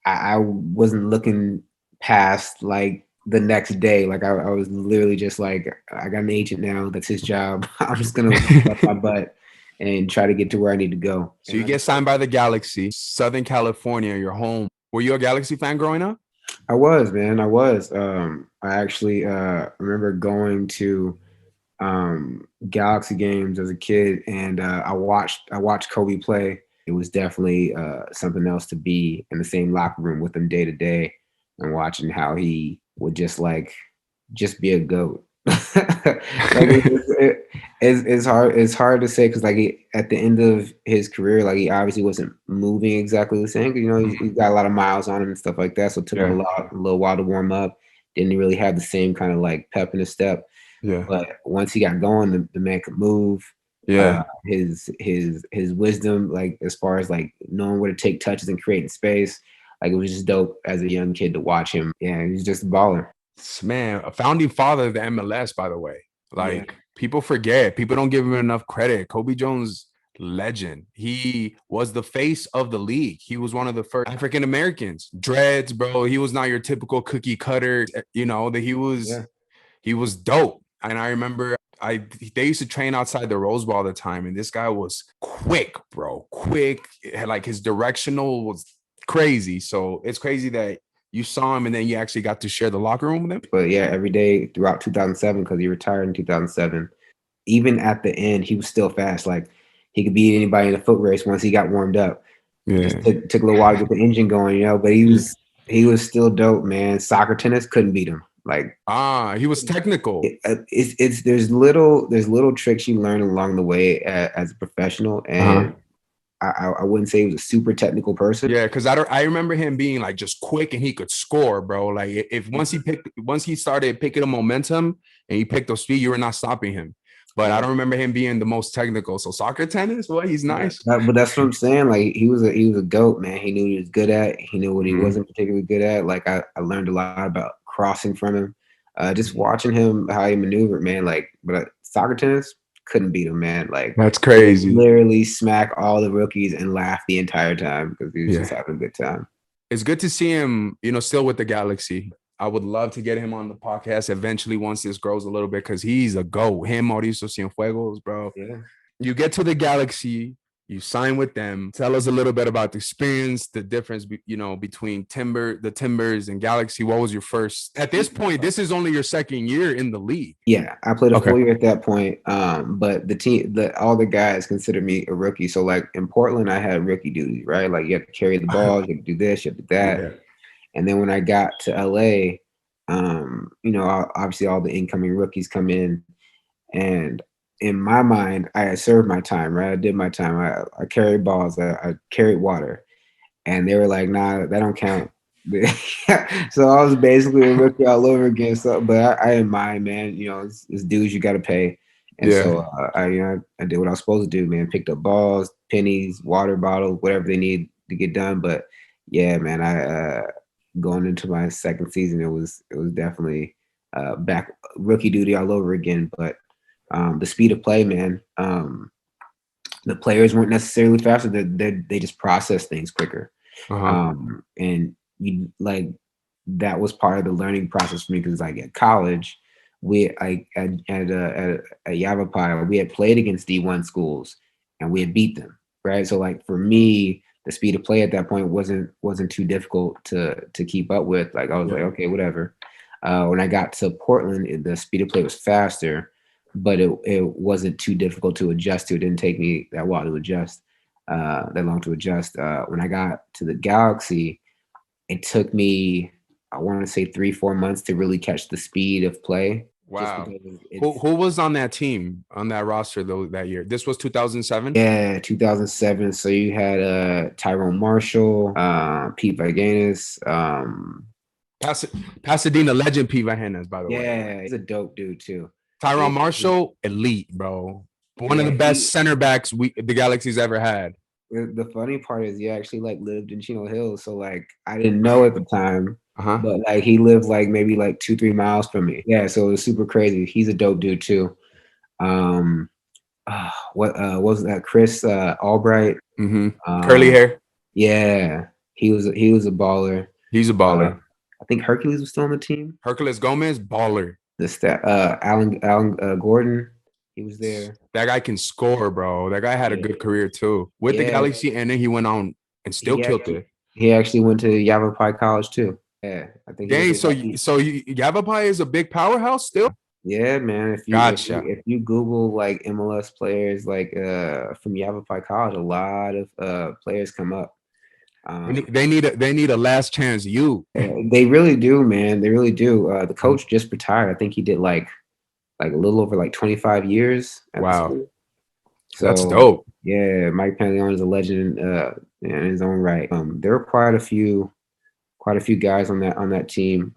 I wasn't looking past like the next day. Like I was literally just like, I got an agent now. That's his job. I'm just gonna bust my butt and try to get to where I need to go. So you get signed by the Galaxy, Southern California, your home. Were you a Galaxy fan growing up? I was, man. I was. I actually remember going to Galaxy games as a kid, and I watched Kobe play. It was definitely something else to be in the same locker room with him day to day and watching how he would just be a goat. It's hard to say because at the end of his career, like he obviously wasn't moving exactly the same. You know, he's got a lot of miles on him and stuff like that, so it took him a little while to warm up. Didn't really have the same kind of like pep in his step. Yeah. But once he got going, the man could move. Yeah. His wisdom, like as far as like knowing where to take touches and creating space, like it was just dope as a young kid to watch him. Yeah, he was just a baller. Man, a founding father of the MLS, by the way. Like people forget, people don't give him enough credit. Kobe Jones, legend. He was the face of the league. He was one of the first African Americans. Dreads, bro. He was not your typical cookie cutter. You know that he was dope. And I remember they used to train outside the Rose Bowl all the time, and this guy was quick, bro. Quick. Like his directional was crazy. So it's crazy that you saw him and then you actually got to share the locker room with him. But yeah, every day throughout 2007, because he retired in 2007, even at the end, he was still fast. Like he could beat anybody in a foot race once he got warmed up. Yeah. Just took a little while to get the engine going, you know, but he was still dope, man. Soccer tennis couldn't beat him. Like he was technical. There's little tricks you learn along the way as a professional, and I wouldn't say he was a super technical person. Yeah, because I remember him being like just quick and he could score, bro. Like if once he started picking the momentum and he picked up speed, you were not stopping him. But I don't remember him being the most technical. So soccer tennis, well, he's nice. But that's what I'm saying. Like he was a goat, man. He knew what he was good at. He knew what he wasn't particularly good at. Like I learned a lot about crossing from him. Just watching him how he maneuvered, man. Like, but soccer tennis couldn't beat him, man. Like that's crazy. Literally smack all the rookies and laugh the entire time because he was just having a good time. It's good to see him, you know, still with the Galaxy. I would love to get him on the podcast eventually once this grows a little bit because he's a GOAT. Him, Mauricio Cienfuegos, bro. Yeah. You get to the Galaxy, you sign with them. Tell us a little bit about the experience, the difference, you know, between the Timbers and Galaxy. What was your first? At this point, this is only your second year in the league. Yeah, I played a full year at that point. But the team, all the guys considered me a rookie. So like in Portland, I had rookie duties, right? Like you have to carry the ball, you have to do this, you have to do that. Yeah. And then when I got to LA, you know, obviously all the incoming rookies come in, and in my mind, I had served my time, right? I did my time. I carried balls, I carried water, and they were like, "Nah, that don't count." So I was basically a rookie all over again. So, but I didn't mind, man. You know, it's dues you got to pay, and so I did what I was supposed to do, man. Picked up balls, pennies, water bottles, whatever they need to get done. But yeah, man, I going into my second season, it was definitely back rookie duty all over again. But the speed of play, man. The players weren't necessarily faster. They just process things quicker. And you like that was part of the learning process for me because like at college, at Yavapai, we had played against D1 schools and we had beat them, right? So like for me, the speed of play at that point wasn't too difficult to keep up with. Like I was like, okay, whatever. When I got to Portland, the speed of play was faster, but it wasn't too difficult to adjust to. It didn't take me that long to adjust. When I got to the Galaxy, it took me, I want to say 3-4 months to really catch the speed of play. Wow. Who was on that team, on that roster though that year? This was 2007? Yeah, 2007. So you had Tyrone Marshall, Pete Viganis, Pasadena legend Pete Viganis, by the way. Yeah, he's a dope dude too. Tyrone Marshall, elite, bro. One of the best center backs the Galaxy's ever had. The funny part is he actually like lived in Chino Hills, so like I didn't know at the time, but like he lived like maybe like 2-3 miles from me. Yeah, so it was super crazy. He's a dope dude too. What was that? Chris Albright, curly hair. Yeah, he was a baller. He's a baller. I think Hercules was still on the team. Hercules Gomez, baller. Alan Gordon, he was there. That guy can score, bro. That guy had a good career too with the Galaxy, and then he went on and still killed it. He actually went to Yavapai College too. Yeah, I think. Dang, so Yavapai is a big powerhouse still. Yeah, man. If you Google like MLS players like from Yavapai College, a lot of players come up. They need a last chance. They really do, man. They really do. The coach just retired. I think he did like a little over like 25 years. Wow, so that's dope. Yeah, Mike Pantaleon is a legend in his own right. There were quite a few guys on that team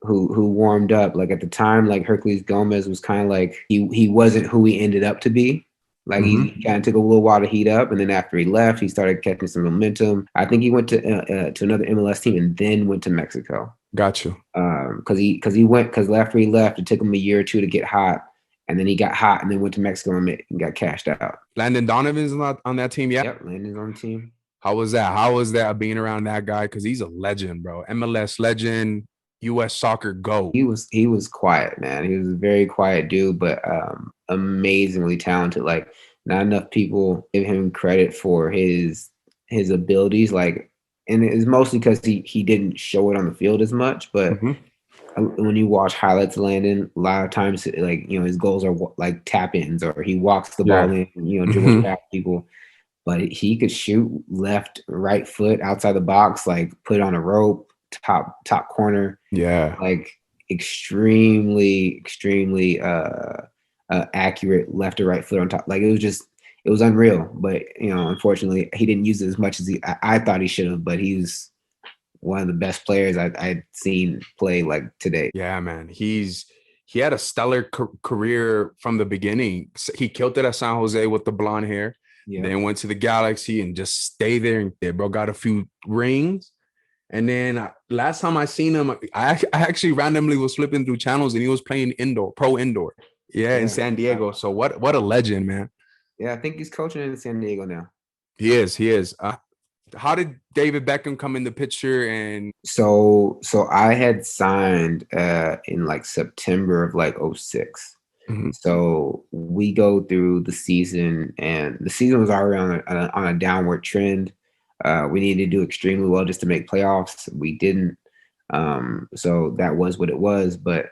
who warmed up. Like at the time, like Hercules Gomez was kind of like he wasn't who he ended up to be. Like he kind of took a little while to heat up, and then after he left, he started catching some momentum. I think he went to another MLS team and then went to Mexico. Got you. Because after he left, it took him a year or two to get hot, and then he got hot, and then went to Mexico and got cashed out. Landon Donovan's not on that team yet. Yep, Landon's on the team. How was that? How was that being around that guy? Because he's a legend, bro. MLS legend. U.S. soccer GOAT. He was quiet, man. He was a very quiet dude, but amazingly talented. Like not enough people give him credit for his abilities. Like, and it's mostly because he didn't show it on the field as much. But when you watch highlights of Landon, a lot of times, like his goals are like tap ins, or he walks the ball in, dribbles past people. But he could shoot left, right foot outside the box, like put on a rope. Top corner, like extremely accurate left or right foot on top. Like it was unreal. But unfortunately, he didn't use it as much as I thought he should have. But he's one of the best players I'd seen play like today. Yeah, man, he had a stellar career from the beginning. He killed it at San Jose with the blonde hair. Then went to the Galaxy and just stayed there. And bro got a few rings. And then last time I seen him, I actually randomly was flipping through channels and he was playing pro indoor. Yeah, in San Diego. So what a legend, man. Yeah, I think he's coaching in San Diego now. He is. How did David Beckham come in the picture? And so I had signed in like September of like 2006. So we go through the season, and the season was already on a downward trend. We needed to do extremely well just to make playoffs. We didn't. So that was what it was. But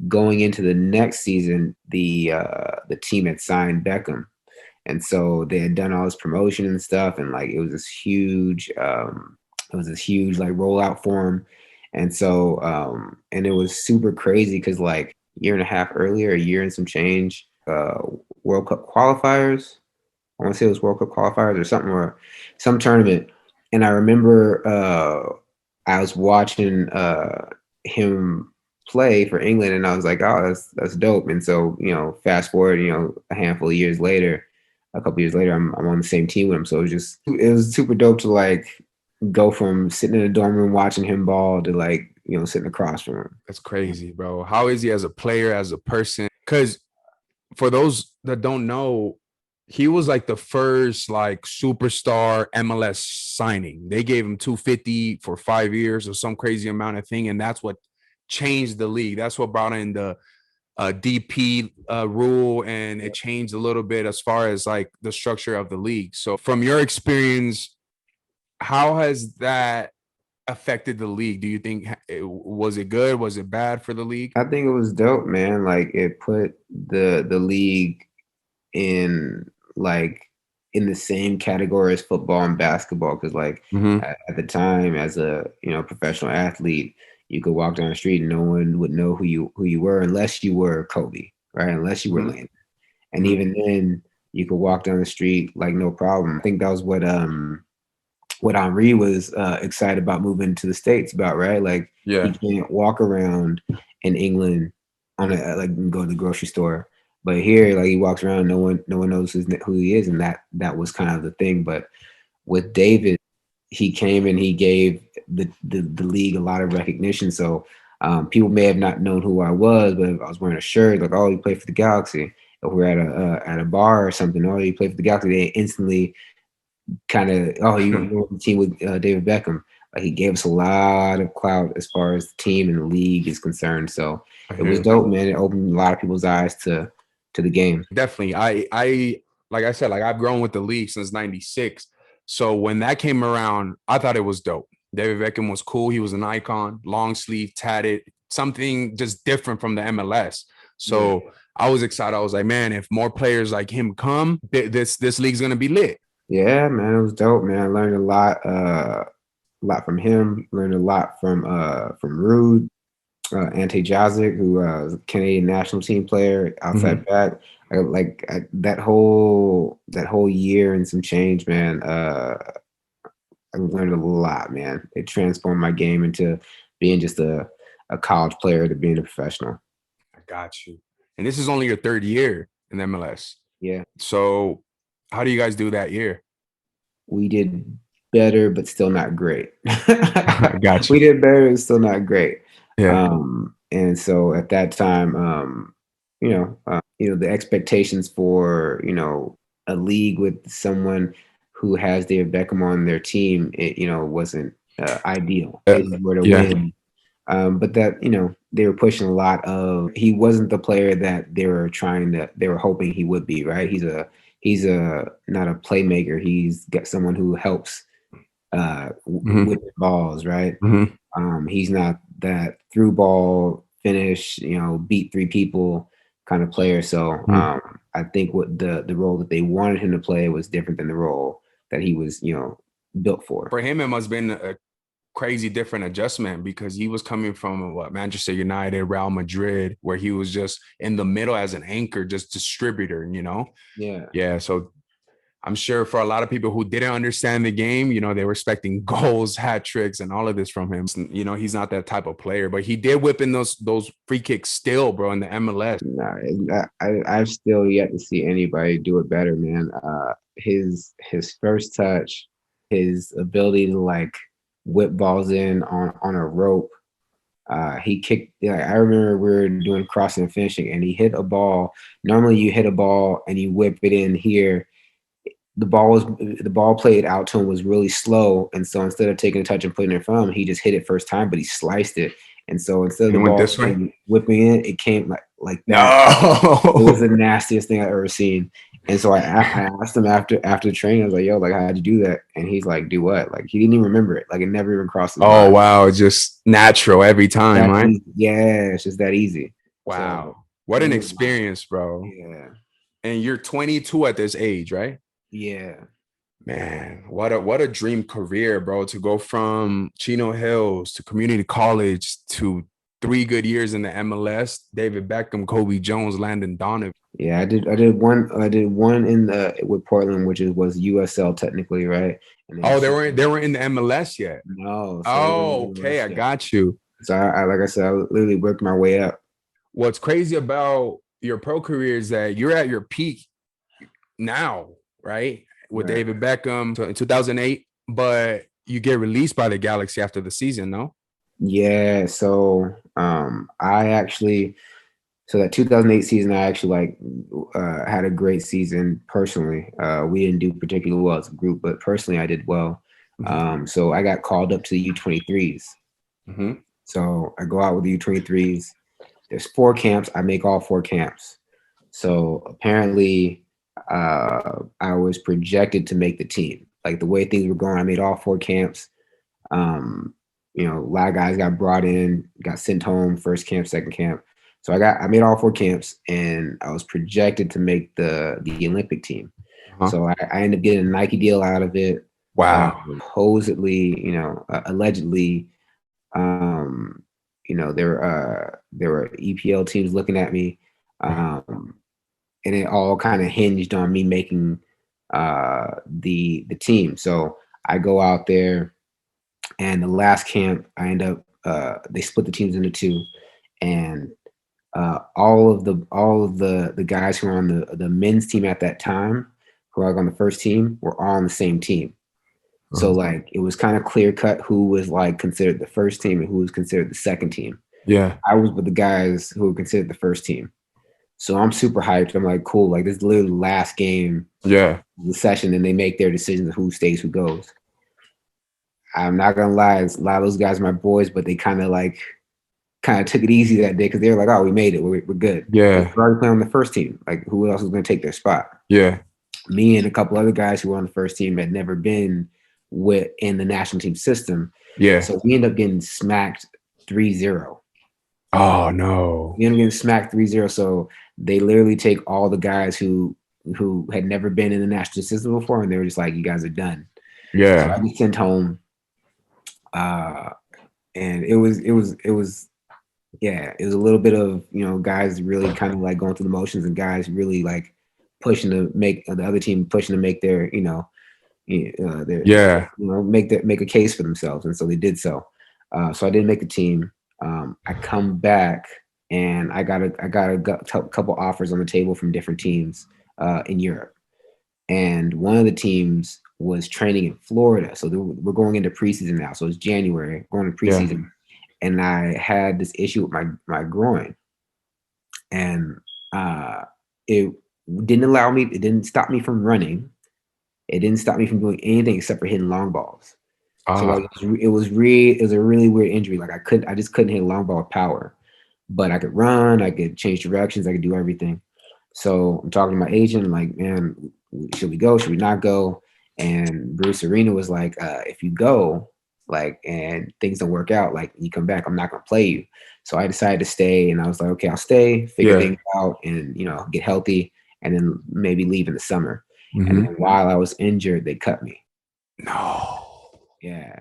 going into the next season, the team had signed Beckham. And so they had done all this promotion and stuff. And like, it was this huge like rollout for him. And so, and it was super crazy because like a year and some change, World Cup qualifiers. I want to say it was World Cup qualifiers or something, or some tournament. And I remember I was watching him play for England, and I was like, oh, that's dope. And so, fast forward, a handful of years later, a couple years later, I'm on the same team with him. So it was super dope to like go from sitting in a dorm room watching him ball to like, sitting across from him. That's crazy, bro. How is he as a player, as a person? Because for those that don't know, he was like the first like superstar MLS signing. They gave him $250 for 5 years or some crazy amount of thing. And that's what changed the league. That's what brought in the DP rule, and it changed a little bit as far as like the structure of the league. So from your experience, how has that affected the league? Do you think was it good? Was it bad for the league? I think it was dope, man. Like it put the league in the same category as football and basketball, because like at the time, as a professional athlete, you could walk down the street and no one would know who you were unless you were Kobe, right? Unless you were Landon. And even then, you could walk down the street like no problem. I think that was what Henri was excited about moving to the States about, right? Like you can't walk around in England on go to the grocery store. But here, like he walks around, no one knows who he is, and that was kind of the thing. But with David, he came and he gave the league a lot of recognition. So people may have not known who I was, but if I was wearing a shirt, like, oh, you play for the Galaxy. If we're at a bar or something, oh, you play for the Galaxy, they instantly kind of, oh, you were on the team with David Beckham. Like he gave us a lot of clout as far as the team and the league is concerned. So it was Mhm. dope, man. It opened a lot of people's eyes to the game. Definitely. I like I said, like I've grown with the league since '96. So when that came around, I thought it was dope. David Beckham was cool. He was an icon, long sleeve, tatted, something just different from the MLS. So I was excited. I was like, man, if more players like him come, this league's gonna be lit. Yeah, man, it was dope, man. I learned a lot from him. Learned a lot from Rude, Ante Jazic, who was a Canadian national team player, outside back. That whole year and some change, man. I learned a lot, man. It transformed my game into being just a college player to being a professional. I got you. And this is only your third year in MLS. Yeah, So how do you guys do that year? we did better, but still not great. I got We you. did better, but still not great. Yeah. And so at that time, the expectations for a league with someone who has David Beckham on their team, it wasn't ideal. They just were to Yeah. win. But that, they were pushing a lot of, he wasn't the player that they were hoping he would be, right? He's not a playmaker. He's got someone who helps with the balls, right? He's not that through ball finish, beat three people kind of player. So I think what the role that they wanted him to play was different than the role that he was, built for. For him, it must have been a crazy different adjustment because he was coming from Manchester United, Real Madrid, where he was just in the middle as an anchor, just distributor, Yeah. Yeah. So I'm sure for a lot of people who didn't understand the game, they were expecting goals, hat tricks, and all of this from him. He's not that type of player, but he did whip in those free kicks still, bro, in the MLS. Nah, I've still yet to see anybody do it better, man. His first touch, his ability to like whip balls in on a rope. He kicked. Yeah, I remember we were doing crossing and finishing, and he hit a ball. Normally, you hit a ball and you whip it in here. The ball played out to him was really slow, and so instead of taking a touch and putting it in front of him, he just hit it first time, but he sliced it. And so instead of the ball whipping in, it came like that. No. It was the nastiest thing I've ever seen. And so I asked him after the training, I was like, yo, like, how'd you do that? And he's like, do what? Like, he didn't even remember it. Like, it never even crossed his mind. Oh, wow. Just natural every time, right? Yeah, it's just that easy. Wow. So, what an experience, bro. Yeah. And you're 22 at this age, right? Yeah. Man, what a dream career, bro, to go from Chino Hills to community college to 3 good years in the MLS, David Beckham, Kobe Jones, Landon Donovan. Yeah, I did one in with Portland, which was USL technically, right? And they weren't in the MLS yet. No. So okay, I got you. So I like I said, I literally worked my way up. What's crazy about your pro career is that you're at your peak now, right? With David Beckham in 2008, but you get released by the Galaxy after the season, no? Yeah, so that 2008 season, I actually had a great season personally. We didn't do particularly well as a group, but personally, I did well. So I got called up to the U23s. So I go out with the U23s. There's 4 camps. I make all 4 camps. So apparently, I was projected to make the team. Like the way things were going, I made all 4 camps. A lot of guys got brought in, got sent home, first camp, second camp. So I made all 4 camps, and I was projected to make the Olympic team. So I ended up getting a Nike deal out of it. Wow. Supposedly, allegedly, there were EPL teams looking at me, and it all kind of hinged on me making the team. So I go out there, and the last camp, I end up they split the teams into 2, and all of the guys who were on the men's team at that time, who were on the first team, were all on the same team. So like it was kind of clear cut who was like considered the first team and who was considered the second team. Yeah, I was with the guys who were considered the first team. So I'm super hyped. I'm like, cool. Like this is literally the last game. Yeah. The session, and they make their decisions of who stays, who goes. I'm not gonna lie, a lot of those guys are my boys, but they kind of took it easy that day because they were like, "Oh, we made it. We're good." Yeah. We're already playing on the first team. Like, who else is going to take their spot? Yeah. Me and a couple other guys who were on the first team had never been in the national team system. Yeah. So we ended up getting smacked 3-0. Oh no. We ended up getting smacked 3-0. So they literally take all the guys who had never been in the national system before, and they were just like, "You guys are done." So Yeah. I get sent home. And it was yeah, it was a little bit of, guys really kind of like going through the motions, and guys really like pushing to make the other team pushing to make their, their, Yeah. make a case for themselves. And so they did so. So I didn't make the team. I come back and I got a couple offers on the table from different teams in Europe. And one of the teams was training in Florida. So we're going into preseason now. So it's January, going to Yeah. preseason. And I had this issue with my groin, and it didn't stop me from running. It didn't stop me from doing anything except for hitting long balls. So like it was a really weird injury. Like I just couldn't hit a long ball with power, but I could run, I could change directions, I could do everything. So I'm talking to my agent, like, man, should we go? Should we not go? And Bruce Arena was like, if you go, like, and things don't work out, like, you come back, I'm not gonna play you. So I decided to stay, and I was like, okay, I'll stay, figure things out, and get healthy, and then maybe leave in the summer. And then while I was injured, they cut me. No. Yeah.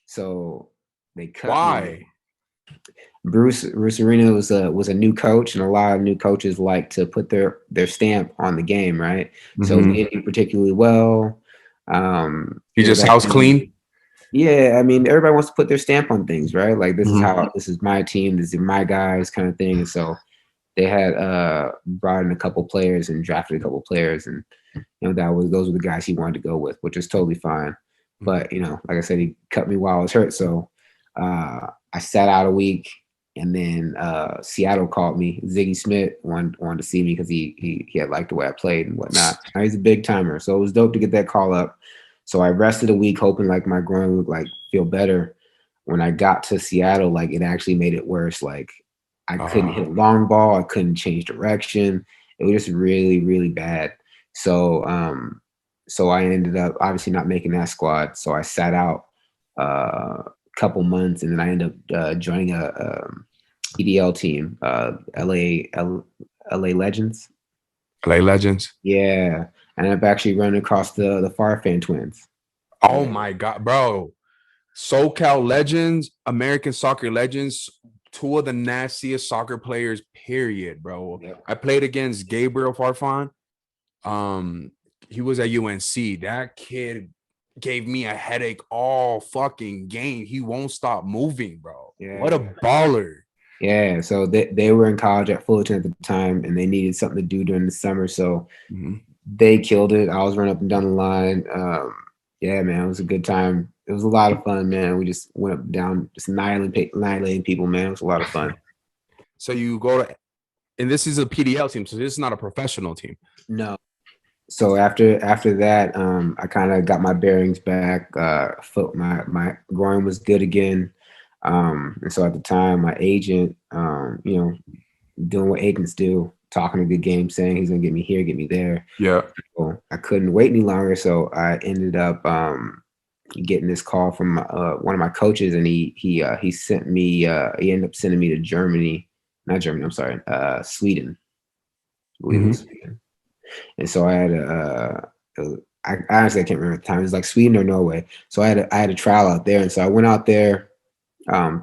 So they cut Why? me. Bruce Arena was a new coach, and a lot of new coaches like to put their stamp on the game, right? So he didn't do particularly well. He just house clean. Yeah, I mean, everybody wants to put their stamp on things, right? Like, this is my team, this is my guys, kind of thing. And so they had brought in a couple players and drafted a couple players, and those were the guys he wanted to go with, which is totally fine. But like I said, he cut me while I was hurt, so I sat out a week, and then Seattle called me. Ziggy Smith wanted to see me because he had liked the way I played and whatnot. He's a big timer, so it was dope to get that call up. So I rested a week, hoping like my groin would like feel better. When I got to Seattle, like, it actually made it worse. Like, I couldn't hit a long ball, I couldn't change direction. It was just really, really bad. So so I ended up obviously not making that squad. So I sat out a couple months, and then I ended up joining a EDL team, LA Legends. LA Legends. Yeah. And I've actually run across the Farfan twins. Oh my God, bro. SoCal Legends, American Soccer Legends, two of the nastiest soccer players, period, bro. Yep. I played against Gabriel Farfan. He was at UNC. That kid gave me a headache all fucking game. He won't stop moving, bro. Yeah. What a baller. Yeah, so they were in college at Fullerton at the time, and they needed something to do during the summer, so they killed it. I was running up and down the line. Yeah, man, it was a good time. It was a lot of fun, man. We just went up and down, just annihilating people, man. It was a lot of fun. So you go to, and this is a PDL team, so this is not a professional team. No. So after that, I kind of got my bearings back. My groin was good again. And so at the time, my agent, doing what agents do, talking a good game, saying he's gonna get me here, get me there. Yeah. So I couldn't wait any longer, so I ended up getting this call from one of my coaches, and he sent me. He ended up sending me to Germany, not Germany. I'm sorry, Sweden. Sweden. And so I had I honestly can't remember the time. It was like Sweden or Norway. So I had a trial out there, and so I went out there.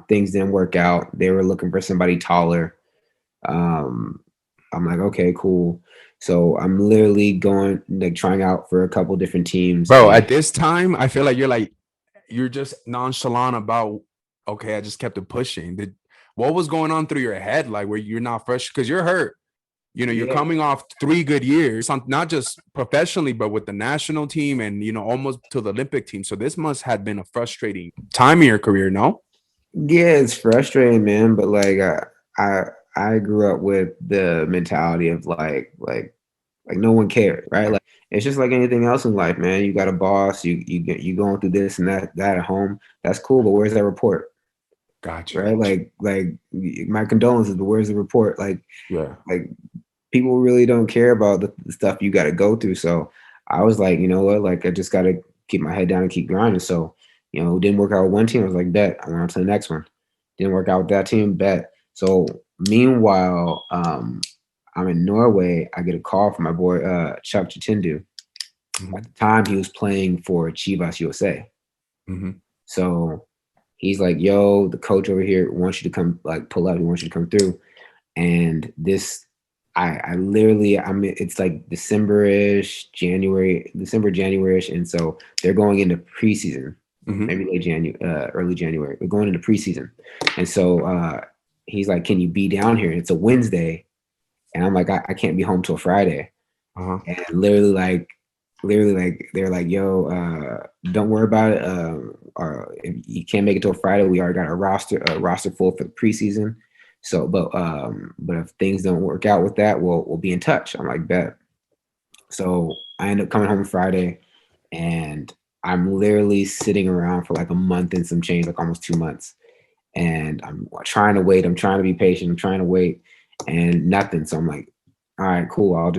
Things didn't work out. They were looking for somebody taller. I'm like, okay, cool. So I'm literally going, like, trying out for a couple different teams. Bro, at this time, I feel like you're just nonchalant about, okay, I just kept it pushing. What was going on through your head? Like, where you're not fresh because you're hurt. You're coming off 3 good years, not just professionally, but with the national team and, almost to the Olympic team. So this must have been a frustrating time in your career, no? Yeah, it's frustrating, man. But like, I grew up with the mentality of like Like no one cared, right? Like it's just like anything else in life, man. You got a boss, you going through this and that at home. That's cool, but where's that report? Gotcha. Right? Like my condolences, but where's the report? Yeah. Like people really don't care about the stuff you got to go through. So I was like, you know what? Like I just got to keep my head down and keep grinding. So it didn't work out with one team. I was like, bet. I went on to the next one. Didn't work out with that team. Bet. So meanwhile, I'm in Norway. I get a call from my boy Chuck Chitindu. Mhm. At the time, he was playing for Chivas USA. Mhm. So he's like, "Yo, the coach over here wants you to come, like, pull up. He wants you to come through." And this, I literally, it's like December-ish, January-ish, and so they're going into preseason, Mhm. maybe late January, early January. We're going into preseason, and so he's like, "Can you be down here?" It's a Wednesday, and I'm like, I can't be home till Friday. Uh-huh. And literally like they're like, yo, don't worry about it. Or if you can't make it till Friday, we already got a roster full for the preseason. So, but if things don't work out with that, we'll be in touch. I'm like, bet. So I end up coming home Friday, and I'm literally sitting around for like a month and some change, like almost 2 months. And I'm trying to wait. I'm trying to be patient. I'm trying to wait, and nothing. So I'm like, all right, cool. I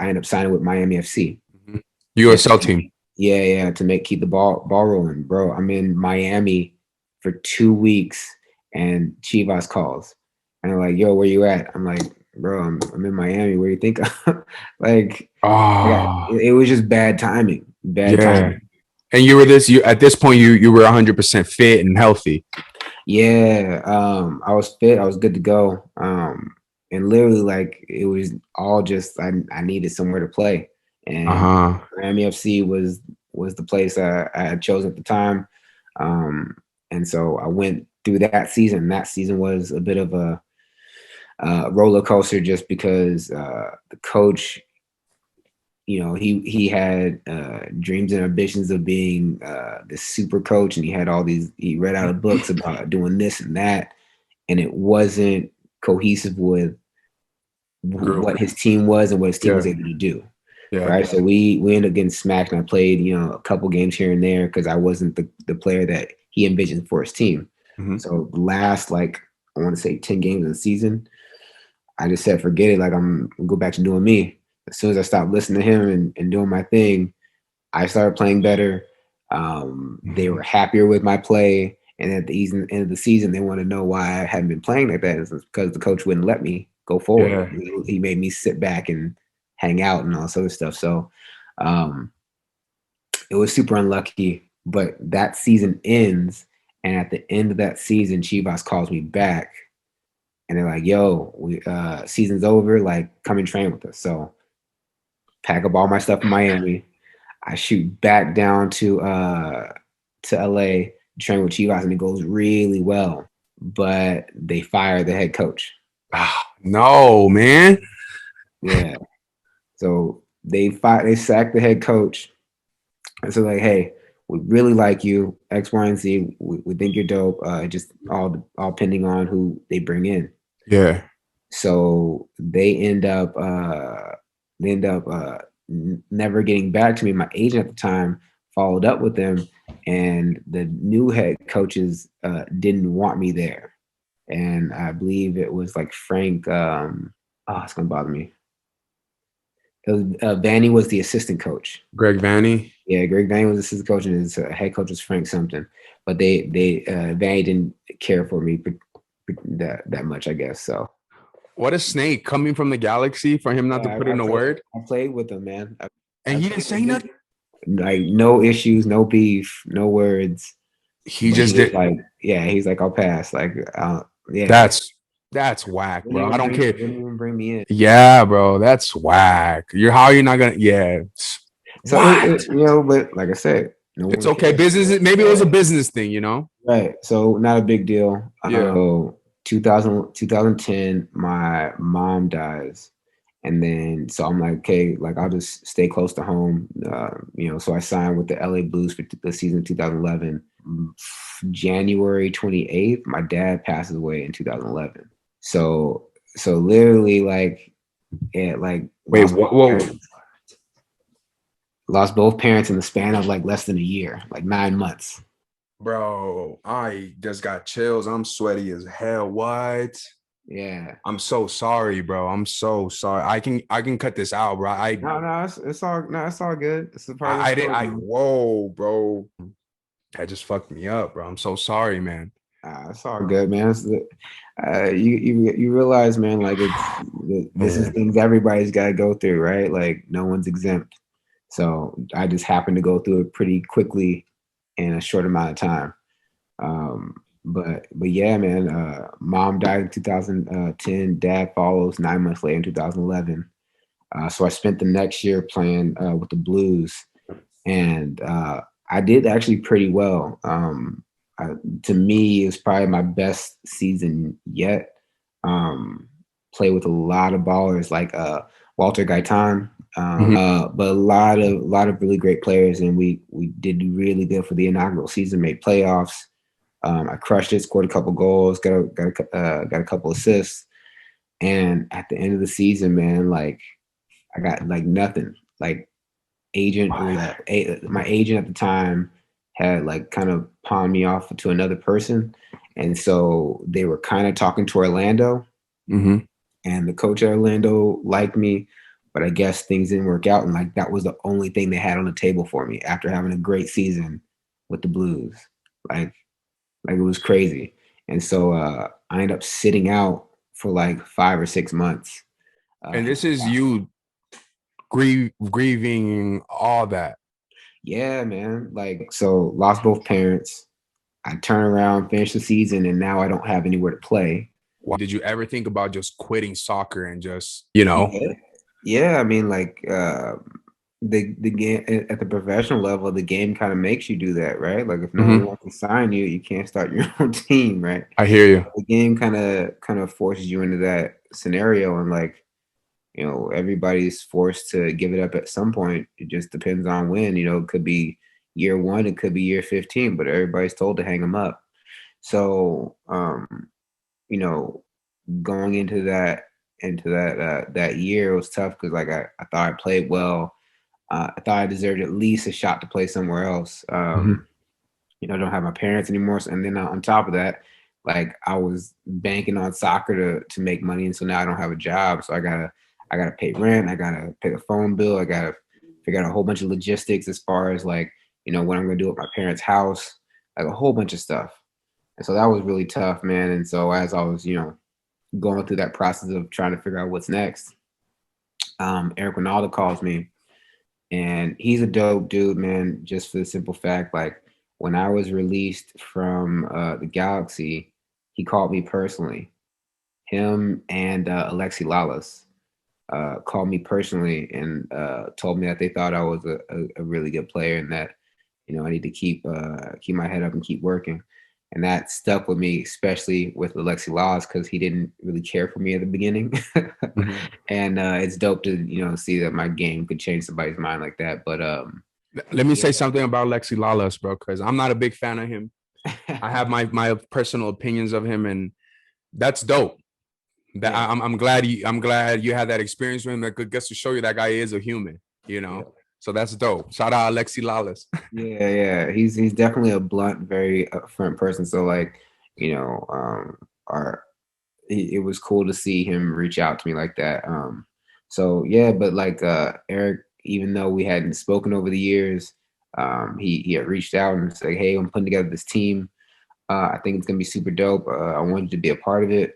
end up signing with Miami FC. Mhm. USL team. Yeah, to keep the ball rolling, bro. I'm in Miami for 2 weeks, and Chivas calls, and they're like, "Yo, where you at?" I'm like, "Bro, I'm in Miami. Where do you think?" like, Ah, it was just bad timing. Bad yeah. timing. And you at this point you were 100% fit and healthy. Yeah, I was fit. I was good to go. And literally, like it was all just I needed somewhere to play, and Uh-huh. Miami FC was the place I had chosen at the time. Um, and so I went through that season. That season was a bit of a roller coaster, just because the coach, he had dreams and ambitions of being this super coach, and he had he read out of books about doing this and that, and it wasn't cohesive with Group. what his team was and what his team was Yeah. able to do. Yeah. Right. So we ended up getting smacked, and I played, a couple games here and there because I wasn't the player that he envisioned for his team. Mhm. So the last, like, I want to say 10 games of the season, I just said, forget it. Like, I'm gonna go back to doing me. As soon as I stopped listening to him and doing my thing, I started playing better. They Mhm. were happier with my play. And at the end of the season, they want to know why I hadn't been playing like that. It's because the coach wouldn't let me go forward. Yeah. He made me sit back and hang out and all this other stuff. So um, it was super unlucky. But that season ends. And at the end of that season, Chivas calls me back. And they're like, yo, season's over. Like, come and train with us. So pack up all my stuff in Miami. I shoot back down to LA, train with Chivas, and it goes really well. But they fire the head coach. Ah, no, man. Yeah. So they sack the head coach. And so, like, hey, we really like you, X, Y, and Z. We think you're dope. Just all pending on who they bring in. Yeah. So they end up never getting back to me. My agent at the time followed up with them, and the new head coaches didn't want me there. And I believe it was like Frank. Oh, it's gonna bother me. It was Vanny was the assistant coach. Greg Vanny. Yeah, Greg Vanny was the assistant coach, and his head coach was Frank something. But they Vanny didn't care for me that much, I guess. So What a snake coming from the galaxy for him not to yeah, put in a word. I played with him, man. And he didn't say nothing. Like no issues, no beef, no words. He But just he was did. like, yeah, he's like, I'll pass. Like, yeah, That's whack, wouldn't bro. I even don't care. wouldn't even bring me in. Yeah, bro. That's whack. You're not gonna. Yeah. So What? but like I said, no It's one okay. cares. Business. Maybe it was a business thing. Right. So not a big deal. Yeah. So 2010, my mom dies. And then, so I'm like, okay, like I'll just stay close to home. So I signed with the LA Blues for the season 2011. January 28th, my dad passes away in 2011. So literally, like, Yeah, like Wait, lost what? both Whoa, parents, lost both parents in the span of like less than a year, like 9 months. bro, I just got chills. I'm sweaty as hell. What? Yeah. I'm so sorry, bro. I'm so sorry. I can cut this out, bro. No, it's all good. It's a part of the I didn't. story, I man. whoa, bro. That just fucked me up, bro. I'm so sorry, man. It's all good, man. You realize, man, like this is Yeah. things everybody's got to go through, right? Like no one's exempt. So I just happened to go through it pretty quickly in a short amount of time. But yeah, man. Mom died in 2010. Dad follows 9 months later in 2011. So I spent the next year playing with the Blues, and I did actually pretty well. To me, it's probably my best season yet. Play with a lot of ballers like Walter Gaitan, Mhm. but a lot of really great players, and we did really good for the inaugural season. Made playoffs. I crushed it. Scored a couple goals. Got a couple assists. And at the end of the season, man, like I got like nothing. Like my agent at the time had like kind of pawned me off to another person, and so they were kind of talking to Orlando, Mhm. and the coach at Orlando liked me, but I guess things didn't work out, and like that was the only thing they had on the table for me after having a great season with the Blues. Like like it was crazy, and so I ended up sitting out for like 5 or 6 months. And And this is you grieving all that. yeah, man, like so lost both parents. I turn around, finish the season, and now I don't have anywhere to play. Did you ever think about just quitting soccer and just? Yeah, yeah. I mean, like the game at the professional level, the game kind of makes you do that, right? Like if no one Mhm. wants to sign you, you can't start your own team, right? I hear you. The game kind of forces you into that scenario, and like everybody's forced to give it up at some point. It just depends on when. It could be year one, it could be year 15, but everybody's told to hang them up. So, you know, going into that year was tough because like I thought I played well. I thought I deserved at least a shot to play somewhere else. Mhm. I don't have my parents anymore, and then on top of that, like I was banking on soccer to make money, and so now I don't have a job, so I gotta pay rent, I gotta pay the phone bill, I gotta figure out a whole bunch of logistics as far as like what I'm gonna do at my parents' house, like a whole bunch of stuff, and so that was really tough, man. And so as I was going through that process of trying to figure out what's next, Eric Ronaldo calls me, and he's a dope dude, man. Just for the simple fact, like when I was released from the Galaxy, he called me personally. Him and Alexi Lalas called me personally and told me that they thought I was a really good player, and that I need to keep my head up and keep working. And that stuck with me, especially with Alexi Lalas, because he didn't really care for me at the beginning. Mhm. And it's dope to see that my game could change somebody's mind like that. But Let me yeah. say something about Lexi Lalas, bro, because I'm not a big fan of him. I have my personal opinions of him, and that's dope. That Yeah, I'm glad you had that experience with him. That gets to show you that guy is a human, you yeah, know. So that's dope. Shout out Alexi Lalas. yeah. He's definitely a blunt, very upfront person. So like, our it was cool to see him reach out to me like that. So yeah, but like Eric, even though we hadn't spoken over the years, he had reached out and said, "Hey, I'm putting together this team. I think it's gonna be super dope. I want you to be a part of it."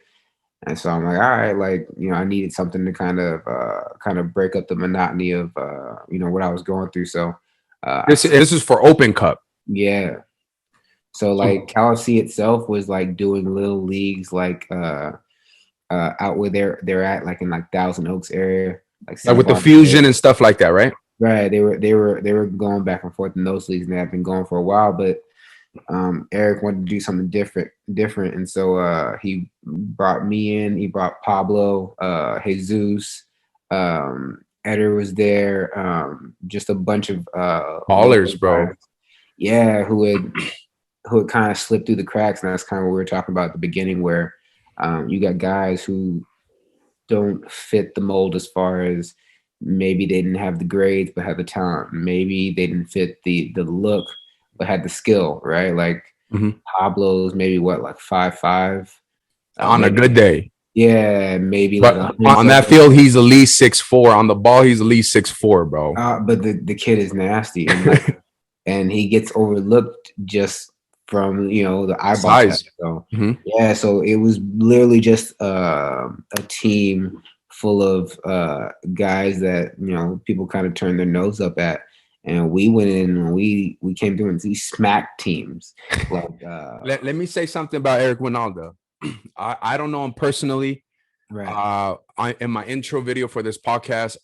And so I'm like, all right, like, I needed something to kind of break up the monotony of what I was going through. So This is for Open Cup. yeah. So like So Cal FC itself was like doing little leagues like out where they're at, like in like Thousand Oaks area, like like Santa with the Barbara fusion area. and stuff like that, right? Right. They were going back and forth in those leagues, and they have been going for a while, but Eric wanted to do something different, and so he brought me in. He brought Pablo, Jesus, Eder was there, just a bunch of local Ballers, bro. guys, yeah, who had kind of slipped through the cracks, and that's kind of what we were talking about at the beginning, where you got guys who don't fit the mold as far as maybe they didn't have the grades but had the talent. Maybe they didn't fit the look but had the skill, right? Like Mhm. Pablo's maybe what, like 5'5", On a maybe, good day. yeah, maybe like But on that field, he's at least 6'4". On the ball, he's at least 6'4", bro. but the kid is nasty, and like, and he gets overlooked just from the eyeball Size. test. So Mhm. yeah, so it was literally just a team full of guys that people kind of turned their nose up at, and we went in and we came through and we smacked teams like Let me say something about Eric Winalda. I don't know him personally. right. In my intro video for this podcast,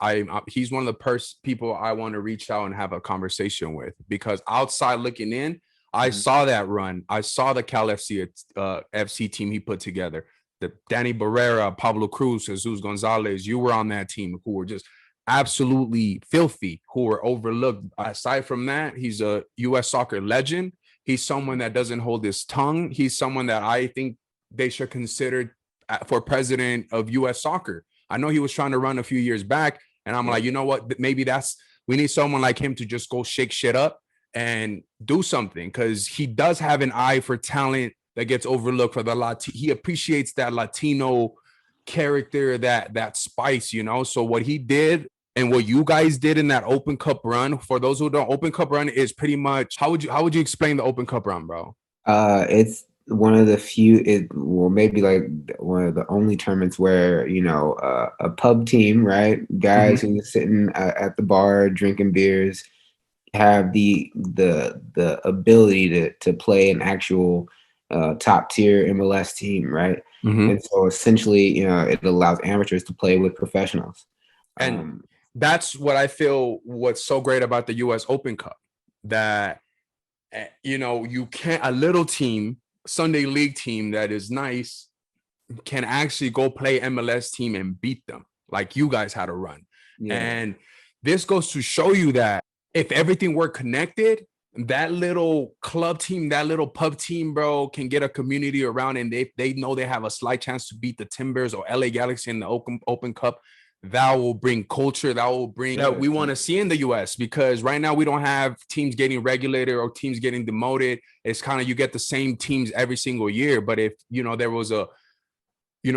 he's one of the people I want to reach out and have a conversation with, because outside looking in, I Mhm. saw that run. I saw the Cal FC team he put together. The Danny Barrera, Pablo Cruz, Jesus Gonzalez. You were on that team, who were just absolutely filthy, who were overlooked. Aside from that, he's a U.S. soccer legend. He's someone that doesn't hold his tongue. He's someone that I think they should consider for president of U.S. soccer. I know he was trying to run a few years back, and I'm like, you know what? Maybe we need someone like him to just go shake shit up and do something, because he does have an eye for talent that gets overlooked for he appreciates that Latino character, that spice, So what he did and what you guys did in that Open Cup run, for those who don't, Open Cup run is pretty much, how would you explain the Open Cup run, bro? It's one of the few, maybe like one of the only tournaments where a pub team, right? Guys who are sitting at the bar drinking beers have the ability to play an actual top tier MLS team, right? Mm-hmm. And so essentially, it allows amateurs to play with professionals. And that's what I feel what's so great about the US Open Cup, that you can't, a little team, Sunday league team that is nice, can actually go play MLS team and beat them like you guys had to run. Yeah. And this goes to show you that if everything were connected, that little club team, that little pub team, bro, can get a community around, and they know they have a slight chance to beat the Timbers or LA Galaxy in the Open Cup. That will bring culture. That will bring that we want to see in the US, because right now we don't have teams getting regulated or teams getting demoted. It's kind of, you get the same teams every single year. But if there was a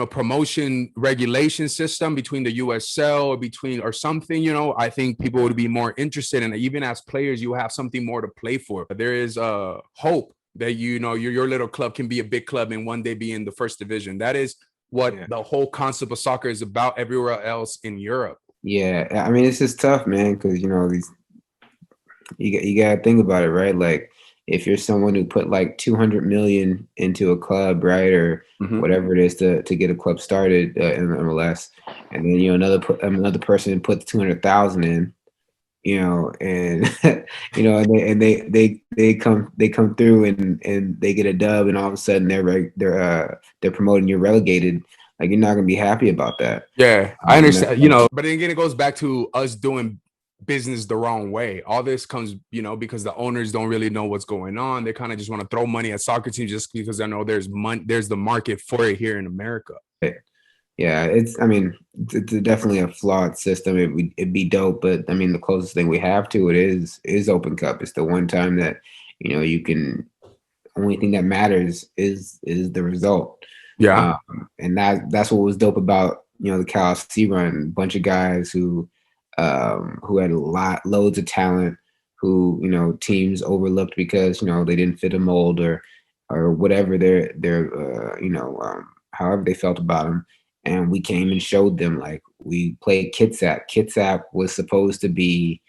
promotion regulation system between the USL or something, I think people would be more interested in it. Even as players, you have something more to play for. But there is a hope that your little club can be a big club and one day be in the first division. That is what the whole concept of soccer is about everywhere else in Europe. Yeah, I mean, it's just tough, man, because these you gotta think about it, right? Like, if you're someone who put like 200 million into a club, right, or whatever it is to get a club started in MLS, and then another person puts 200,000 in, and and they come through and they get a dub, and all of a sudden they're promoting, you're relegated. Like, you're not gonna be happy about that. Yeah, I understand, but then again, it goes back to us doing business the wrong way. All this comes, because the owners don't really know what's going on. They kind of just want to throw money at soccer teams just because they know there's the market for it here in America. Yeah, it's definitely a flawed system. It'd be dope, but I mean, the closest thing we have to it is Open Cup. It's the one time that you can. Only thing that matters is the result. Yeah, and that's what was dope about the Cal FC run. A bunch of guys who had loads of talent, who teams overlooked because they didn't fit a mold or whatever their however they felt about them. And we came and showed them. Like, we played Kitsap. Kitsap was supposed to be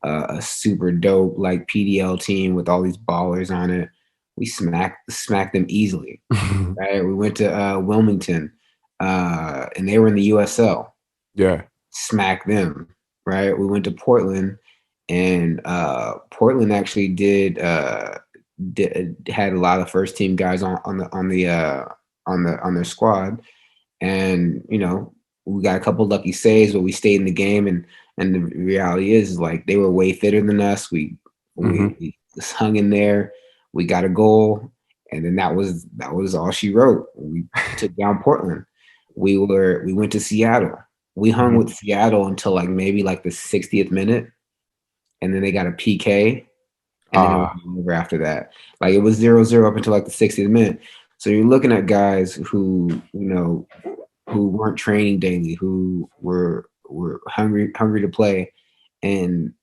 a super dope like PDL team with all these ballers on it. We smacked them easily. Right? We went to Wilmington, and they were in the USL. Yeah, Smacked them. Right? We went to Portland, and Portland actually had a lot of first team guys on their squad, and we got a couple lucky saves, but we stayed in the game, and the reality is like they were way fitter than us. We hung in there. We got a goal, and then that was all she wrote. We took down Portland. we went to Seattle. We hung with Seattle until like maybe like the 60th minute, and then they got a PK, and then it was over after that. Like it was 0-0 up until like the 60th minute. So you're looking at guys who, who weren't training daily, who were hungry to play, and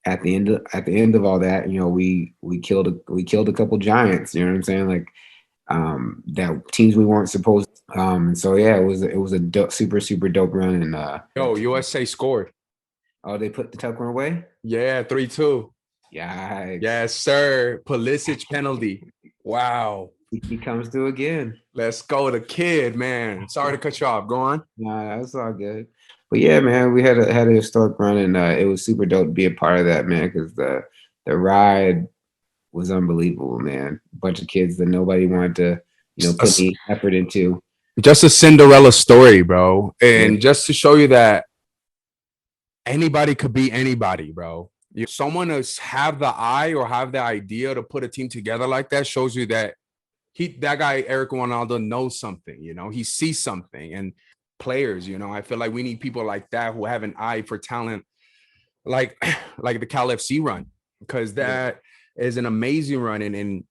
at the end of all that, we killed a couple giants. You know what I'm saying? Like that teams we weren't supposed. And so yeah, it was a super dope run. And Yo, USA scored. oh, they put the Tucker away. Yeah, 3-2. Yeah. Yes, sir. Pulisic penalty. Wow. He comes through again. Let's go, the kid, man. Sorry to cut you off. Go on. Nah, that's all good. But yeah, man, we had a historic run, and it was super dope to be a part of that, man, because the ride was unbelievable, man. A bunch of kids that nobody wanted to, put any effort into. Just a Cinderella story, bro. And just to show you that anybody could be anybody, bro. Someone to have the eye or have the idea to put a team together like that shows you that that guy, Eric Ronaldo, knows something, he sees something. And players, I feel like we need people like that who have an eye for talent, like the Cal FC run, because that is an amazing run. And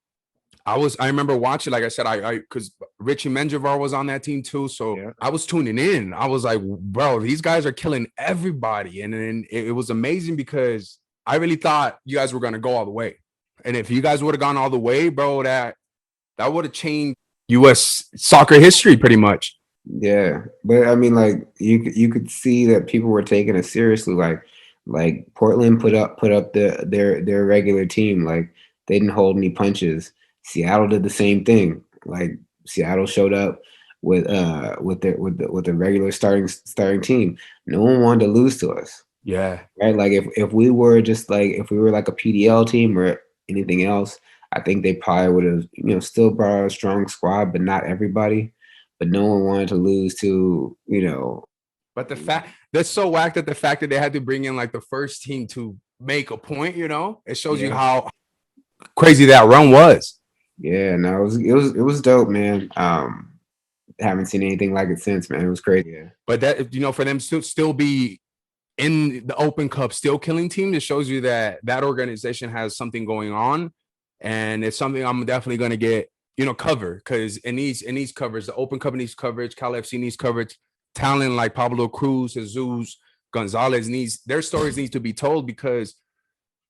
I remember watching, like I said, because Richie Menjivar was on that team too. So I was tuning in. I was like, bro, these guys are killing everybody. And then it was amazing because I really thought you guys were going to go all the way. And if you guys would have gone all the way, bro, that would have changed U.S. soccer history pretty much. Yeah. But I mean, like you could see that people were taking it seriously. Like Portland put up their regular team. Like they didn't hold any punches. Seattle did the same thing. Like Seattle showed up with the regular starting team. No one wanted to lose to us. Yeah. Right. Like if we were like a PDL team or anything else, I think they probably would have, still brought out a strong squad, but not everybody. But no one wanted to lose to, But the fact that's so whack that the fact that they had to bring in like the first team to make a point, it shows you how crazy that run was. Yeah, no, it was dope, man. Haven't seen anything like it since, man. It was crazy. Yeah. But that, for them to still be in the Open Cup, still killing teams, it shows you that organization has something going on, and it's something I'm definitely going to get, cover, because it needs coverage. The Open Cup needs coverage. Cal FC needs coverage. Talent like Pablo Cruz, Jesus, Gonzalez their stories need to be told, because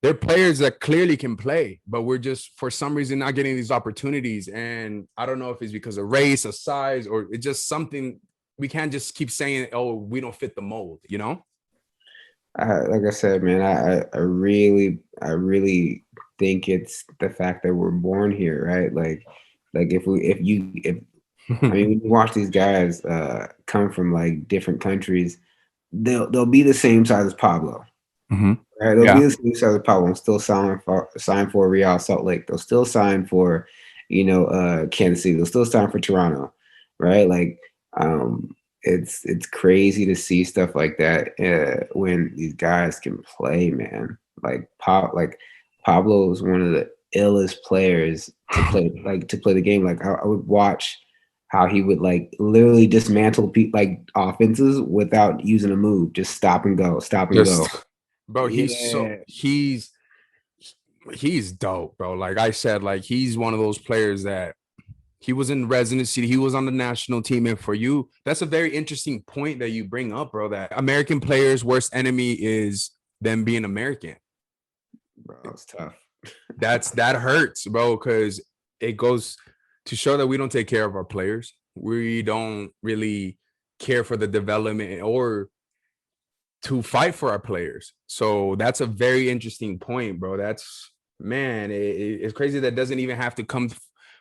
they're players that clearly can play, but we're just for some reason not getting these opportunities. And I don't know if it's because of race or size, or it's just something. We can't just keep saying, oh, we don't fit the mold, Like I said, man, I really think it's the fact that we're born here, right? Like if I mean, when you watch these guys come from like different countries, they'll be the same size as Pablo. Mm-hmm. Right? They'll be the same size as Pablo and still sign for Real Salt Lake. They'll still sign for, Kansas City. They'll still sign for Toronto, right? Like, it's crazy to see stuff like that when these guys can play, man. Like Pablo is one of the illest players to play the game. Like I would watch how he would like literally dismantle like offenses without using a move, just stop and go. Bro, he's dope, bro. Like I said, like he's one of those players that he was in residency. He was on the national team. And for you, that's a very interesting point that you bring up, bro, that American players' worst enemy is them being American. Bro, it's tough. That hurts, bro, because it goes to show that we don't take care of our players. We don't really care for the development or to fight for our players. So that's a very interesting point, bro. That's, man, it's crazy that doesn't even have to come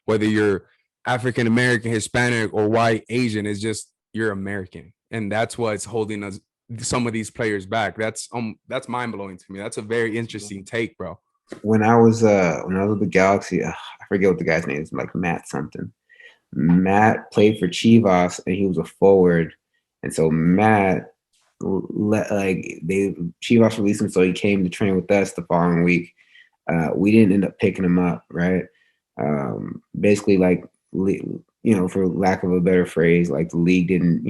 whether you're African American, Hispanic, or white, Asian. Is just you're American, and that's what's holding us, some of these players, back. That's mind blowing to me. That's a very interesting take, bro. When I was with the Galaxy, I forget what the guy's name is, like Matt something. Matt played for Chivas, and he was a forward, and so Matt Chivas released him, so he came to train with us the following week. We didn't end up picking him up, right? Basically, like for lack of a better phrase, like the league didn't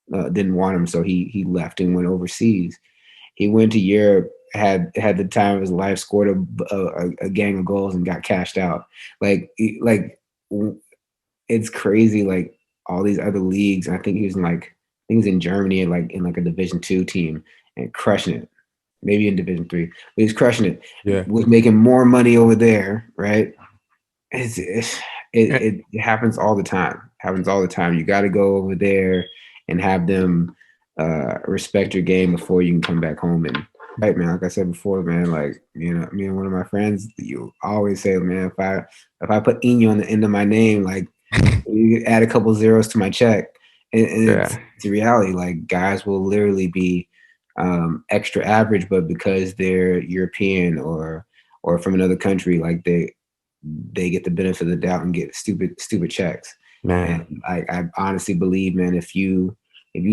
want him, so he left and went overseas. He went to Europe, had the time of his life, scored a gang of goals, and got cashed out. Like it's crazy. Like all these other leagues, I think he was in Germany and like in like a Division 2 team and crushing it. Maybe in Division 3, but he's crushing it. Yeah. Was making more money over there, right? And- It happens all the time. Happens all the time. You got to go over there and have them respect your game before you can come back home. And right, man, like I said before, man, like me and one of my friends, you always say, man, if I put Eno on the end of my name, like you add a couple zeros to my check, and yeah. it's a reality. Like guys will literally be extra average, but because they're European or from another country, like they get the benefit of the doubt and get stupid checks. Man. And I honestly believe, man, if you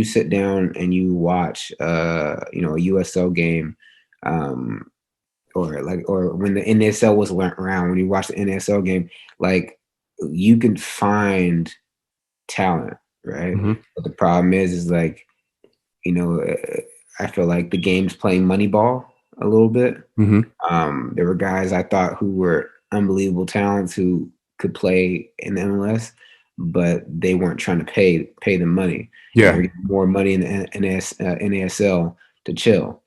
sit down and you watch a USL game, or when the NSL was around, when you watch the NSL game, like you can find talent, right? Mm-hmm. But the problem is like, I feel like the game's playing Moneyball a little bit. There were guys I thought who were unbelievable talents who could play in the MLS, but they weren't trying to pay them money. Yeah. They're getting more money in the NASL to chill,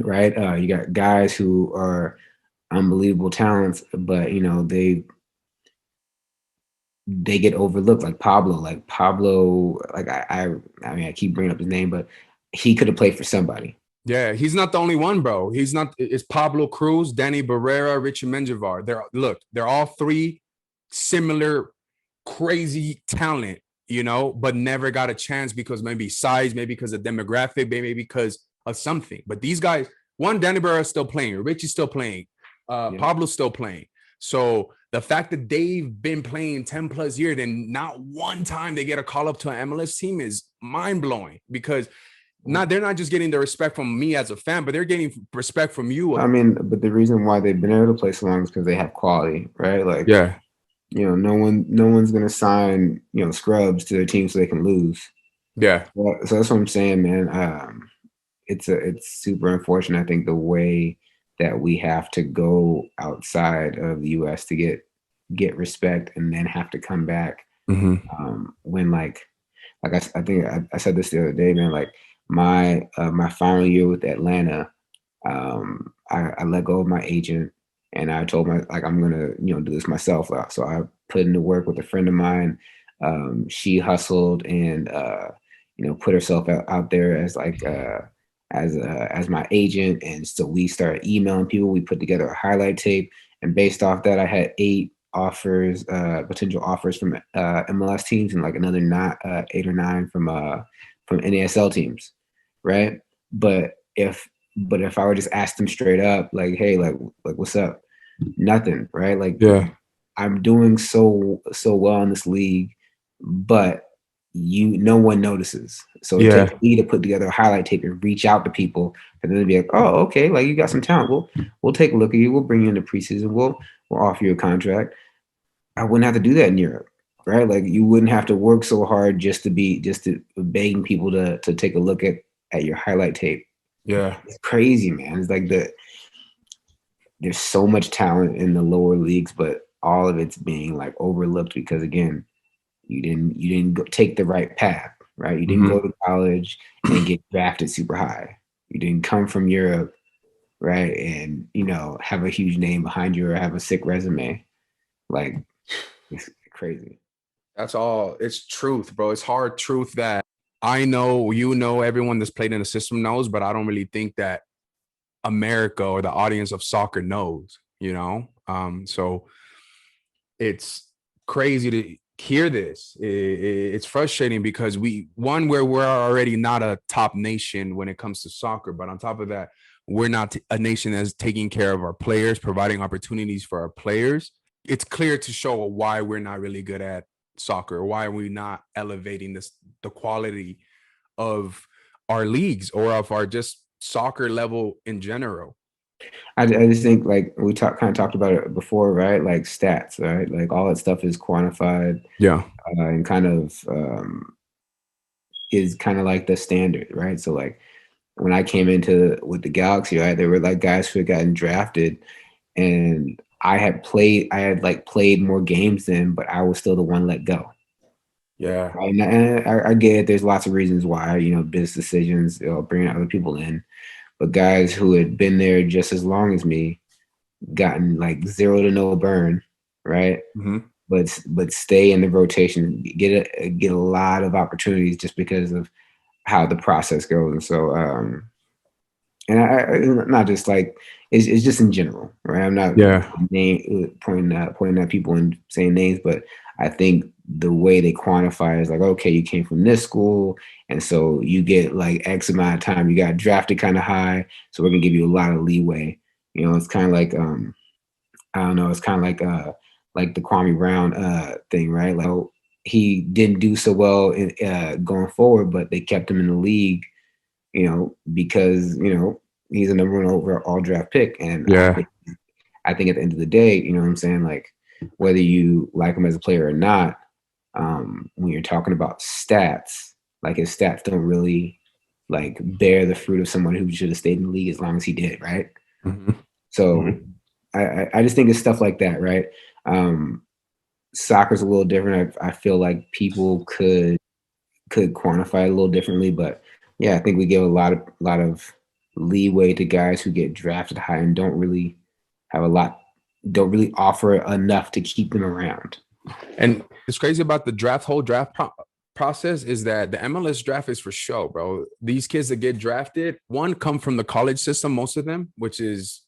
right? You got guys who are unbelievable talents, but they get overlooked, like Pablo. Like I mean, I keep bringing up his name, but he could have played for somebody. Yeah, he's not the only one, bro. He's not. It's Pablo Cruz, Danny Barrera, Richie Menjivar. They're all three similar, crazy talent, but never got a chance because maybe size, maybe because of demographic, maybe because of something. But these guys, Danny Barrera is still playing, Richie's still playing, Pablo's still playing. So the fact that they've been playing 10 plus years and not one time they get a call up to an MLS team is mind blowing because they're not just getting the respect from me as a fan, but they're getting respect from you. I mean, but the reason why they've been able to play so long is because they have quality, right? Like, Yeah. no one's gonna sign, scrubs to their team so they can lose. Yeah. So that's what I'm saying, man. It's super unfortunate. I think the way that we have to go outside of the U.S. to get respect and then have to come back when like I think I said this the other day, man. Like my final year with Atlanta, I let go of my agent and I told I'm gonna do this myself. So I put into work with a friend of mine. She hustled and put herself out there as as my agent, and so we started emailing people. We put together a highlight tape, and based off that, I had 8 offers, potential offers from MLS teams, and like another 8 or 9 from NASL teams, right? But if I would just ask them straight up, like, hey, like what's up? Nothing, right? Like, Yeah. I'm doing so well in this league, but no one notices. So it takes me to put together a highlight tape and reach out to people for them to be like, oh, okay, like you got some talent. We'll take a look at you. We'll bring you into preseason. We'll offer you a contract. I wouldn't have to do that in Europe, right? Like you wouldn't have to work so hard just to begging people to take a look at your highlight tape. Yeah. It's crazy, man. It's like there's so much talent in the lower leagues, but all of it's being like overlooked because again, you didn't take the right path, right? You didn't go to college and get drafted super high. You didn't come from Europe, right? And have a huge name behind you or have a sick resume. Like it's crazy. That's all. It's truth, bro. It's hard truth that I know, everyone that's played in the system knows, but I don't really think that America or the audience of soccer knows, So it's crazy to hear this. It's frustrating because we're already not a top nation when it comes to soccer, but on top of that, we're not a nation that's taking care of our players, providing opportunities for our players. It's clear to show why we're not really good at soccer. Why are we not elevating the quality of our leagues or of our just soccer level in general? I just think like we kind of talked about it before, right? Like stats, right? Like all that stuff is quantified Yeah. and kind of is kind of like the standard, right? So like when I came into with the Galaxy, right, there were like guys who had gotten drafted, and I had like played more games than, but I was still the one let go. Yeah. Right? And I get it. There's lots of reasons why, business decisions, bringing other people in, but guys who had been there just as long as me, gotten like zero to no burn, right? Mm-hmm. But stay in the rotation, get a lot of opportunities just because of how the process goes. And so, and not just like it's just in general, right? I'm not Yeah. pointing at people and saying names, but I think the way they quantify is like, okay, you came from this school, and so you get like X amount of time. You got drafted kind of high, so we're gonna give you a lot of leeway. It's kind of like I don't know, it's kind of like the Kwame Brown thing, right? Like he didn't do so well in going forward, but they kept him in the league, because he's a number one overall draft pick, and Yeah. I think at the end of the day, you know what I'm saying, like whether you like him as a player or not, when you're talking about stats, like his stats don't really like bear the fruit of someone who should have stayed in the league as long as he did, right? Mm-hmm. So Mm-hmm. I just think it's stuff like that, right? Um, Soccer's a little different. I feel like people could quantify it a little differently, but yeah, I think we give a lot of leeway to guys who get drafted high and have a lot, don't really offer enough to keep them around. And it's crazy about the whole draft process is that the MLS draft is for show, bro. These kids that get drafted, one, come from the college system, most of them, which is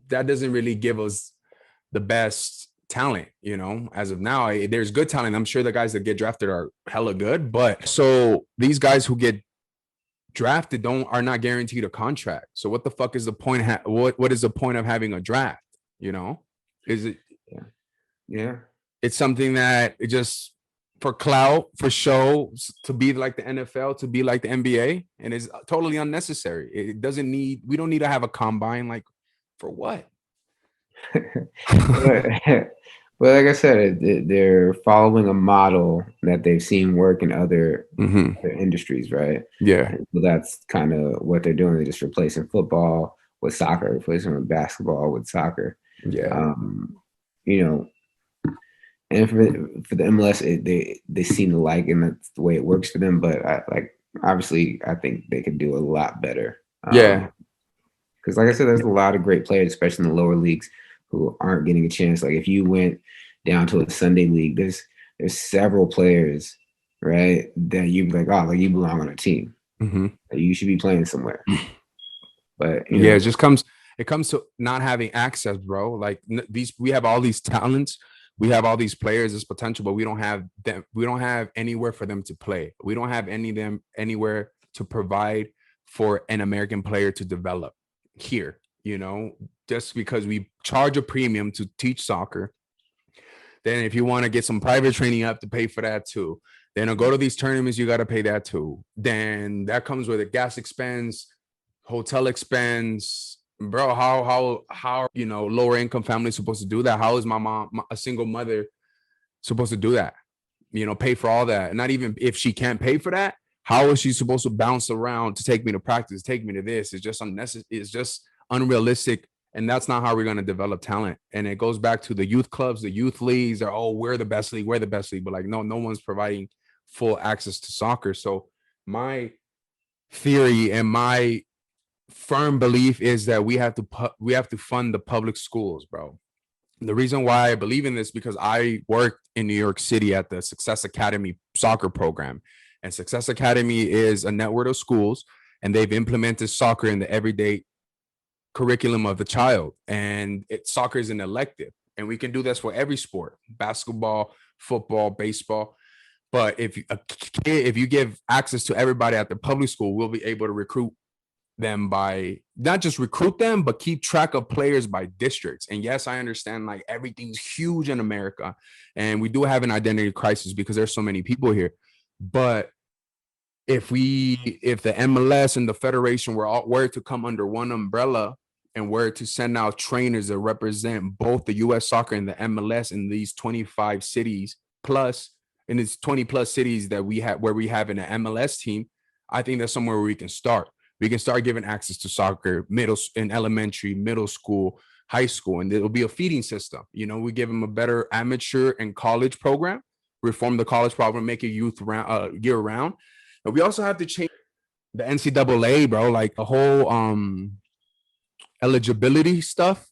that doesn't really give us the best talent, as of now. There's good talent. I'm sure the guys that get drafted are hella good, but so these guys who get drafted are not guaranteed a contract. So what the fuck is the point? What is the point of having a draft? Is it? Yeah. It's something that it just for clout, for show, to be like the NFL, to be like the NBA, and it's totally unnecessary. It doesn't need. We don't need to have a combine. Like, for what? But like I said, they're following a model that they've seen work in other industries, right? Yeah. And so that's kind of what they're doing. They're just replacing football with soccer, replacing with basketball with soccer. Yeah. You know, and for the MLS, they seem to like, and that's the way it works for them. But obviously, I think they could do a lot better. Yeah. Because like I said, there's a lot of great players, especially in the lower leagues, who aren't getting a chance. Like if you went down to a Sunday league, there's several players, right, that you'd be like, oh, like you belong on a team. Mm-hmm. Like, you should be playing somewhere. But yeah, it comes to not having access, bro. Like we have all these talents, we have all these players, this potential, but we don't have them. We don't have anywhere for them to play. We don't have anywhere to provide for an American player to develop here. Just because we charge a premium to teach soccer. Then if you want to get some private training, you have to pay for that too. Then to go to these tournaments, you got to pay that too. Then that comes with a gas expense, hotel expense. Bro, how lower income families supposed to do that? How is my mom, a single mother, supposed to do that? Pay for all that. And not even if she can't pay for that, how is she supposed to bounce around to take me to practice, take me to this? It's just unnecessary. It's just unrealistic. And that's not how we're going to develop talent. And it goes back to the youth clubs, the youth leagues are, oh, we're the best league. We're the best league. But like, no one's providing full access to soccer. So my theory and my firm belief is that we have to fund the public schools, bro. The reason why I believe in this because I worked in New York City at the Success Academy soccer program, and Success Academy is a network of schools, and they've implemented soccer in the everyday curriculum of the child. And soccer is an elective, and we can do this for every sport: basketball, football, baseball. But if you give access to everybody at the public school, we'll be able to recruit them by not just recruit them, but keep track of players by districts. And yes, I understand like everything's huge in America, and we do have an identity crisis because there's so many people here. But if the MLS and the federation were to come under one umbrella and were to send out trainers that represent both the U.S. soccer and the MLS in these 25 cities plus, in these 20 plus cities that we have, where we have an MLS team, I think that's somewhere where we can start. We can start giving access to soccer in elementary, middle school, high school, and it'll be a feeding system. You know, we give them a better amateur and college program, reform the college program, make it youth year round. But we also have to change the NCAA, bro. Like the whole eligibility stuff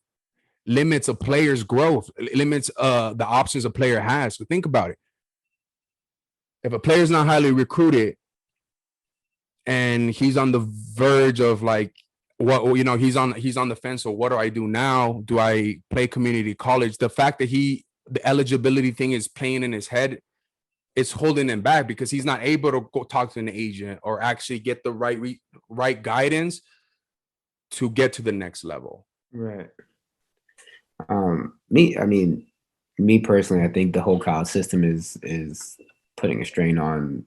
limits a player's growth, limits the options a player has. So think about it. If a player's not highly recruited and he's on the verge of like, what, you know, he's on the fence. So what do I do now? Do I play community college? The fact that the eligibility thing is playing in his head, it's holding him back because he's not able to go talk to an agent or actually get the right guidance to get to the next level. Right. Me personally, I think the whole college system is putting a strain on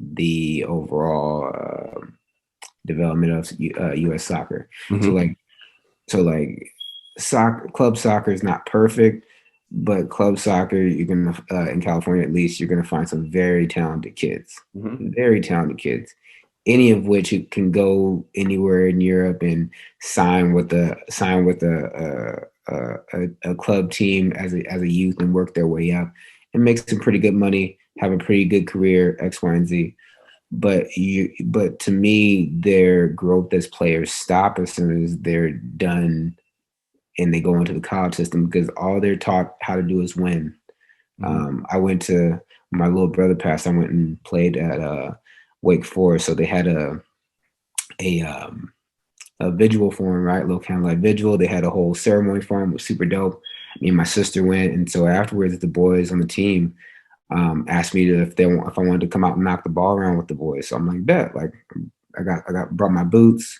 the overall development of U.S. soccer. Mm-hmm. Club soccer is not perfect, but club soccer, you're gonna in California at least, you're gonna find some very talented kids, very talented kids, any of which can go anywhere in Europe and sign with a club team as a youth and work their way up and make some pretty good money, have a pretty good career, X, Y, and Z. But to me, their growth as players stop as soon as they're done and they go into the college system, because all they're taught how to do is win. I went to, my little brother passed, I went and played at Wake Forest. So they had a vigil for him, right? Little candlelight vigil. They had a whole ceremony for him. It was super dope. Me and my sister went, and so afterwards, the boys on the team asked me if I wanted to come out and knock the ball around with the boys. So I'm like, bet. Like, I brought my boots.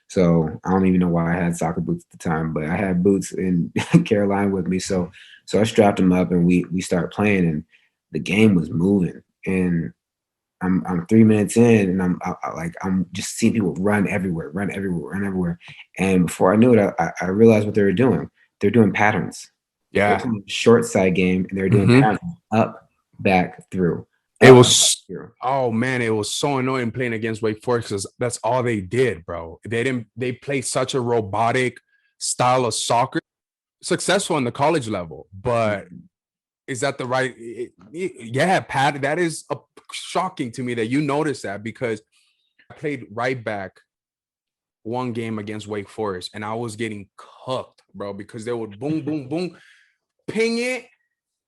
So I don't even know why I had soccer boots at the time, but I had boots in Carolina with me. So I strapped them up and we started playing, and the game was moving. And I'm 3 minutes in, and I'm just seeing people run everywhere. And before I knew it, I realized what they were doing. They're doing patterns. Yeah. They're playing a short side game, and they're doing patterns up, back, through. It was, oh man, it was so annoying playing against Wake Forest because that's all they did, bro. They played such a robotic style of soccer, successful in the college level, but is that the right? Yeah, Pat, that is shocking to me that you noticed that, because I played right back one game against Wake Forest and I was getting cooked, bro, because they would boom, boom, boom, ping it,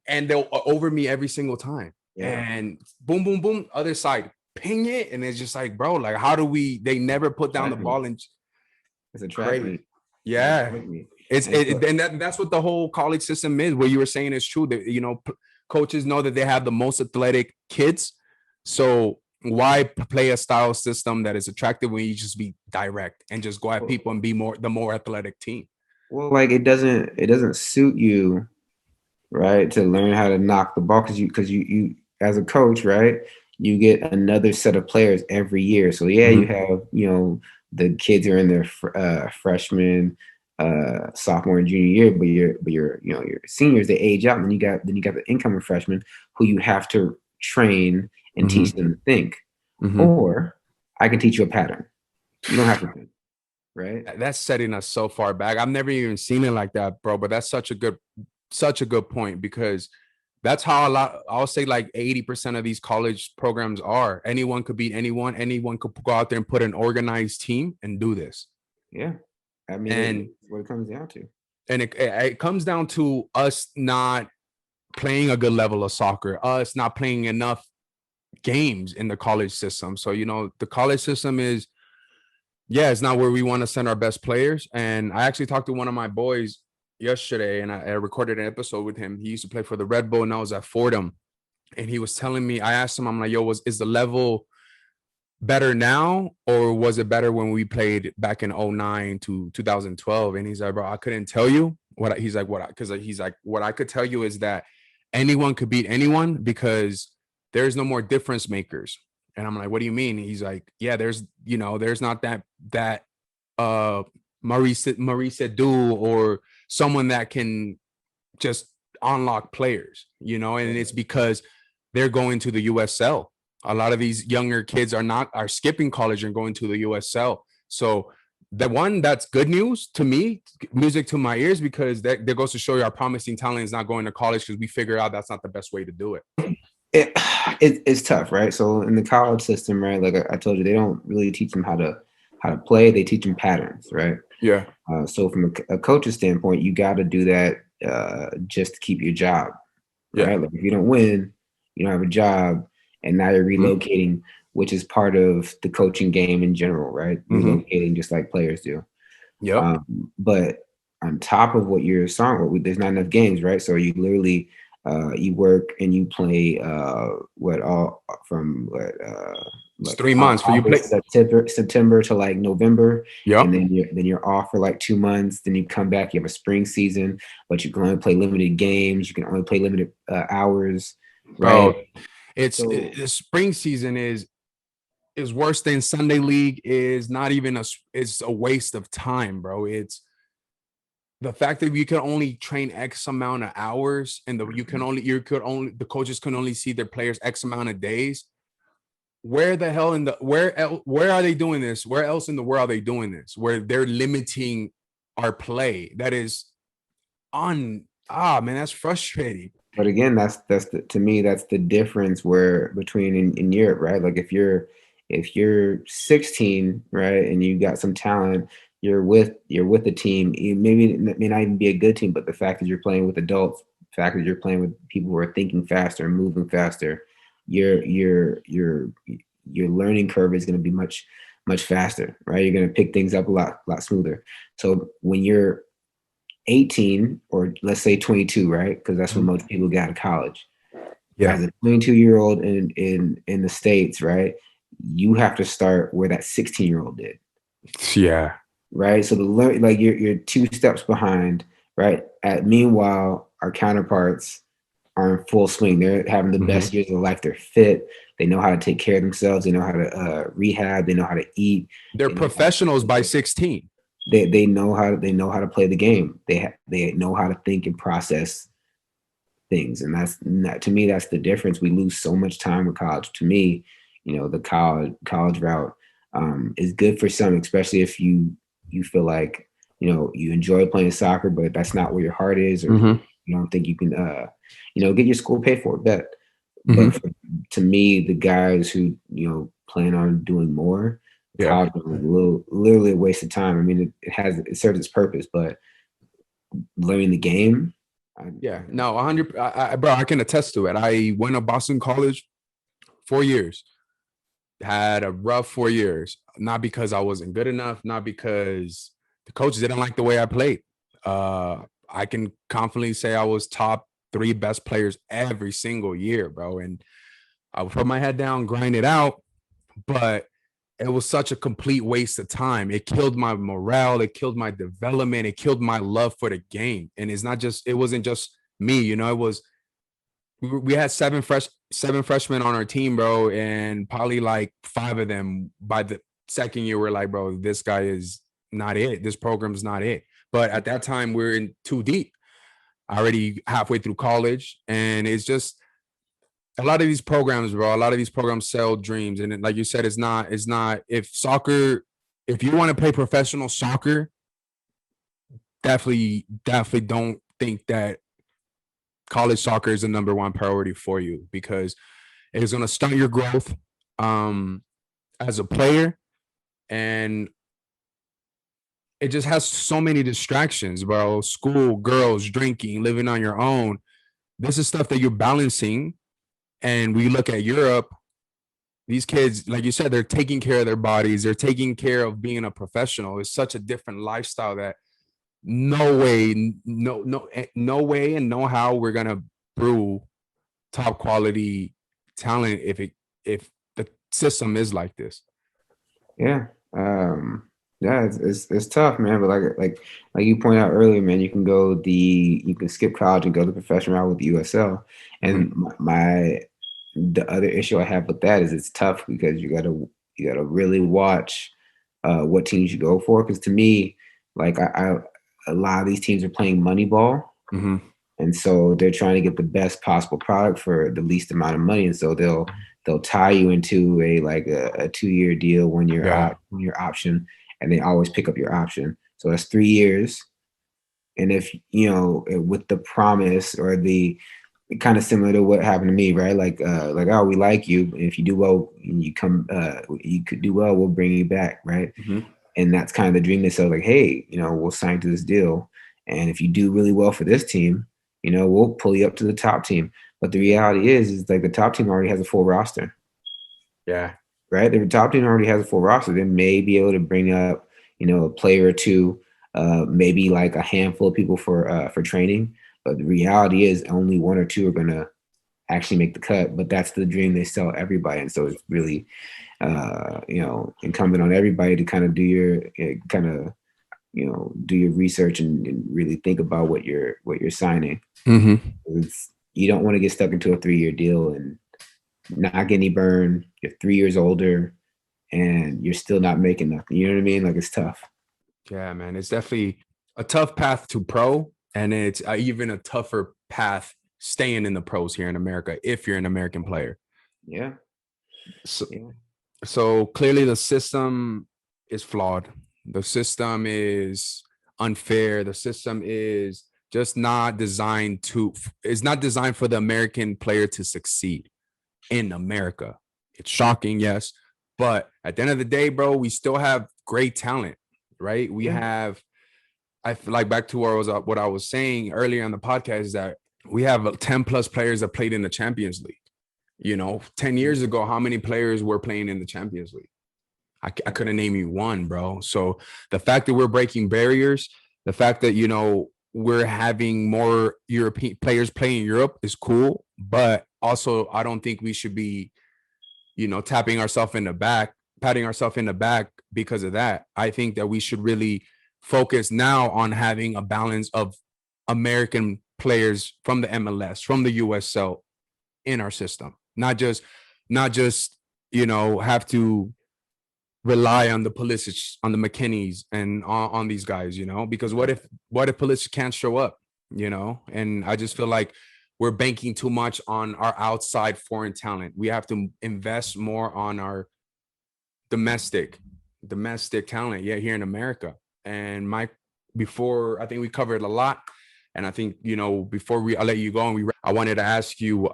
and they'll over me every single time. Yeah. And boom, boom, boom, other side, ping it, and it's just like, bro, like, how do they never put down the ball? And it's a trap. Yeah, and that's what the whole college system is. What you were saying is true. That, you know, coaches know that they have the most athletic kids, so why play a style system that is attractive when you just be direct and just go at people and be the more athletic team? Well, like, it doesn't suit you, right, to learn how to knock the ball, because you as a coach, right, you get another set of players every year. So yeah, you have, you know, the kids are in their freshman, sophomore, and junior year, but your you know, your seniors, they age out, and then you got the incoming freshmen who you have to train and teach them to think. Or I can teach you a pattern. You don't have to think, right? That's setting us so far back. I've never even seen it like that, bro. But that's such a good point, because that's how I'll say like 80% of these college programs are. Anyone could beat anyone. Anyone could go out there and put an organized team and do this. Yeah. I mean, and what it comes down to. And it comes down to us not playing a good level of soccer, us not playing enough games in the college system. So, you know, the college system is, it's not where we want to send our best players. And I actually talked to one of my boys yesterday, and I recorded an episode with him. He used to play for the Red Bull, and I was at Fordham, and he was telling me, I asked him, I'm like, yo, is the level better now, or was it better when we played back in 2009 to 2012? And he's like, bro, I couldn't tell you what I could tell you is that anyone could beat anyone, because there's no more difference makers. And I'm like, what do you mean? He's like, yeah, there's not that Maurice Edu or someone that can just unlock players, you know, and it's because they're going to the USL. A lot of these younger kids are skipping college and going to the USL. So that's good news to me, music to my ears, because that goes to show you our promising talent is not going to college, because we figure out that's not the best way to do it. It's tough, right? So in the college system, right, like I told you, they don't really teach them how to play. They teach them patterns, right? Yeah. So from a coach's standpoint, you got to do that just to keep your job, right? Yeah. Like if you don't win, you don't have a job, and now you're relocating, which is part of the coaching game in general, right? Relocating just like players do. Yeah. But on top of what you're saying, there's not enough games, right? So you literally you work and you play it's 3 months for you play September to like November. Yeah. And then you're off for like 2 months. Then you come back, you have a spring season, but you can only play limited games. You can only play limited hours. Right. Bro, the spring season is worse than Sunday league. Is not even it's a waste of time, bro. It's the fact that you can only train X amount of hours, and the coaches can only see their players X amount of days. Where the hell where are they doing this? Where else in the world are they doing this? Where they're limiting our play? That is man, that's frustrating. But again, to me, that's the difference between in Europe, right? Like if you're 16, right, and you got some talent, you're with a team. Maybe it may not even be a good team, but the fact that you're playing with adults, the fact that you're playing with people who are thinking faster and moving faster, your learning curve is going to be much faster, right? You're going to pick things up a lot smoother. So when you're 18 or let's say 22, right? Because that's when most people got to college. Yeah. As a 22-year-old in the States, right? You have to start where that 16-year-old did. Yeah. Right. So you're 2 steps behind, right? Meanwhile, our counterparts are in full swing. They're having the best years of their life. They're fit. They know how to take care of themselves. They know how to rehab. They know how to eat. They're professionals by 16. They know how to play the game. They know how to think and process things, and to me that's the difference. We lose so much time with college. To me, the college route is good for some, especially if you feel like you enjoy playing soccer, but that's not where your heart is, or you don't think you can get your school paid for. But to me, the guys who plan on doing more. College is literally a waste of time. I mean, it serves its purpose, but learning the game. 100. Bro, I can attest to it. I went to Boston College 4 years. Had a rough 4 years, not because I wasn't good enough, not because the coaches didn't like the way I played. I can confidently say I was top 3 best players every single year, bro. And I would put my head down, grind it out, but it was such a complete waste of time. It killed my morale. It killed my development. It killed my love for the game. And it wasn't just me, it was, we had seven freshmen on our team, bro. And probably like 5 of them by the second year were like, bro, this guy is not it. This program's not it. But at that time we're in too deep, already halfway through college. And it's just, a lot of these programs, bro, sell dreams. And like you said, it's not, if you want to play professional soccer, definitely don't think that college soccer is the number 1 priority for you, because it is going to stunt your growth as a player. And it just has so many distractions, bro. School, girls, drinking, living on your own. This is stuff that you're balancing. And we look at Europe, these kids, like you said, they're taking care of their bodies. They're taking care of being a professional. It's such a different lifestyle that no way and no how we're going to brew top quality talent if the system is like this. Yeah. It's tough, man. But like you pointed out earlier, man, you can skip college and go the professional route with the USL. And the other issue I have with that is it's tough because you gotta really watch what teams you go for. Because to me, Like a lot of these teams are playing money ball. Mm-hmm. And so they're trying to get the best possible product for the least amount of money. And so they'll tie you into a 2-year deal, 1-year option, and they always pick up your option. So that's 3 years. And if with the promise or the kind of similar to what happened to me, right? Oh, we like you. If you do well, you could do well, we'll bring you back, right? Mm-hmm. And that's kind of the dream. They say like, hey, we'll sign to this deal, and if you do really well for this team, we'll pull you up to the top team. But the reality is like the top team already has a full roster. Yeah. Right. The top team already has a full roster. They may be able to bring up, a player or two, maybe like a handful of people for training. But the reality is only 1 or 2 are going to actually make the cut. But that's the dream they sell everybody. And so it's really, incumbent on everybody to kind of do your do your research and really think about what you're signing. Mm-hmm. You don't want to get stuck into a 3-year deal and not get any burn. You're 3 years older and you're still not making nothing. You know what I mean? Like, it's tough. Yeah, man. It's definitely a tough path to pro, and it's even a tougher path staying in the pros here in America if you're an American player. Yeah. So clearly the system is flawed. The system is unfair. The system is just not designed for the American player to succeed in America. It's shocking, yes. But at the end of the day, bro, we still have great talent, right? We have, I feel like back to what I was saying earlier on the podcast is that we have 10 plus players that played in the Champions League. 10 years ago, how many players were playing in the Champions League? I couldn't name you one, bro. So the fact that we're breaking barriers, the fact that, we're having more European players playing in Europe is cool. But also, I don't think we should be, patting ourselves in the back because of that. I think that we should really focus now on having a balance of American players from the MLS, from the USL in our system. Not just have to rely on the Pulisic, on the McKennies, and on these guys, because what if Pulisic can't show up, and I just feel like we're banking too much on our outside foreign talent. We have to invest more on our domestic talent here in America. And before, I think we covered a lot. And I think, before I'll let you go, and I wanted to ask you,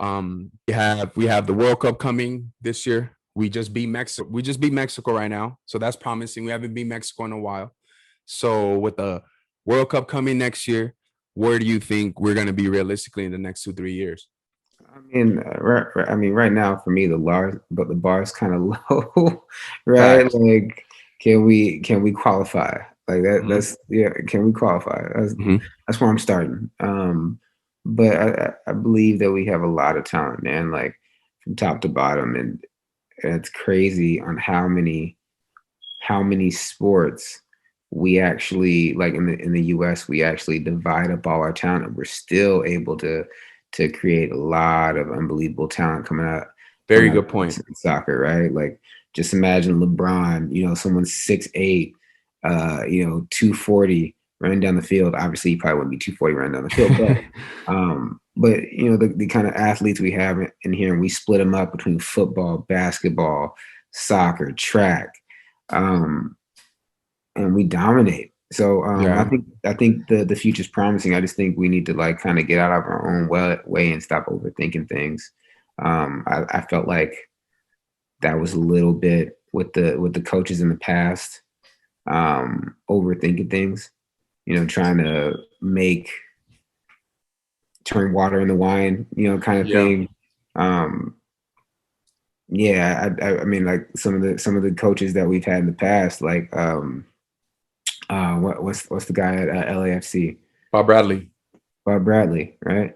we have the World Cup coming this year. We just beat Mexico right now. So that's promising. We haven't beat Mexico in a while. So with the World Cup coming next year, where do you think we're going to be realistically in the next 2-3 years? Right now for me, the bar is kind of low, right? Facts. Like, can we qualify? Like that. Mm-hmm. Can we qualify? That's where I'm starting. But I believe that we have a lot of talent, man. Like from top to bottom, and it's crazy on how many sports we actually, like in the US, we actually divide up all our talent, and we're still able to create a lot of unbelievable talent coming out. Very good point. In soccer, right? Like, just imagine LeBron, someone 6'8", 240 running down the field. Obviously, he probably wouldn't be 240 running down the field, but the kind of athletes we have in here, and we split them up between football, basketball, soccer, track, and we dominate. So I think the future's promising. I just think we need to like kind of get out of our own way and stop overthinking things. I felt like that was a little bit with the coaches in the past, overthinking things, trying to turn water into wine, kind of thing. I mean, like some of the coaches that we've had in the past, like what's the guy at LAFC? Bob Bradley, right?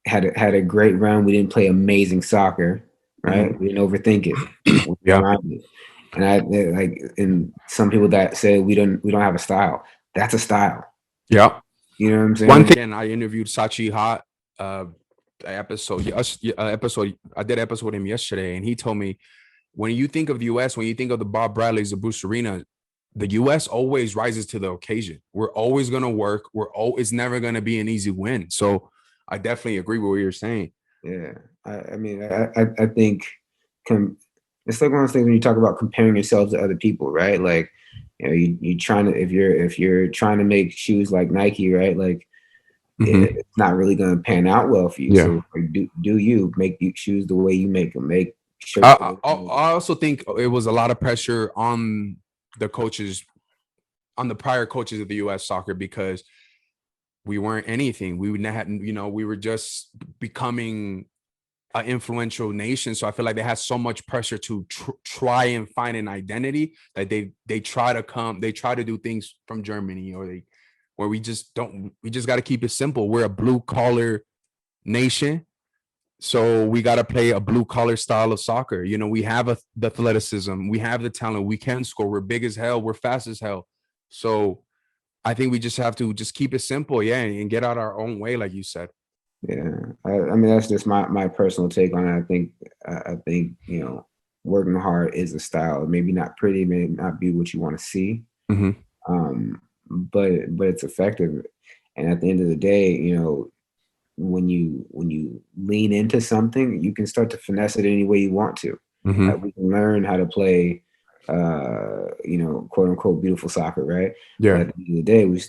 Had a great run. We didn't play amazing soccer, right? Mm-hmm. We didn't overthink it. And some people that say we don't have a style. That's a style. Yeah. You know what I'm saying? One thing, I interviewed Sachi Hot, episode. I did an episode with him yesterday, and he told me, when you think of the US, when you think of the Bob Bradleys, the Bruce Arena, the US always rises to the occasion. We're always going to work. It's never going to be an easy win. So I definitely agree with what you're saying. Yeah, I mean, I think it's like one of those things when you talk about comparing yourself to other people, right? Like, you know, you trying to if you're trying to make shoes like Nike, right? Like, it's not really going to pan out well for you. Yeah. So like, do you make shoes the way you make them, make shirts the I, way I, you make them. I also think it was a lot of pressure on the coaches, on the prior coaches of the US soccer, because we weren't anything. We hadn't, we were just becoming an influential nation. So I feel like they had so much pressure to try and find an identity that they try to do things from Germany, where we just got to keep it simple. We're a blue collar nation. So we got to play a blue collar style of soccer. We have the athleticism, we have the talent, we can score, we're big as hell, we're fast as hell. So I think we just have to just keep it simple, yeah, and get out our own way, like you said. Yeah, I mean that's just my personal take on it. I think working hard is a style. Maybe not pretty, may not be what you want to see, but it's effective. And at the end of the day, when you lean into something, you can start to finesse it any way you want to. We can learn how to play, quote unquote, beautiful soccer, right? Yeah. But at the end of the day, we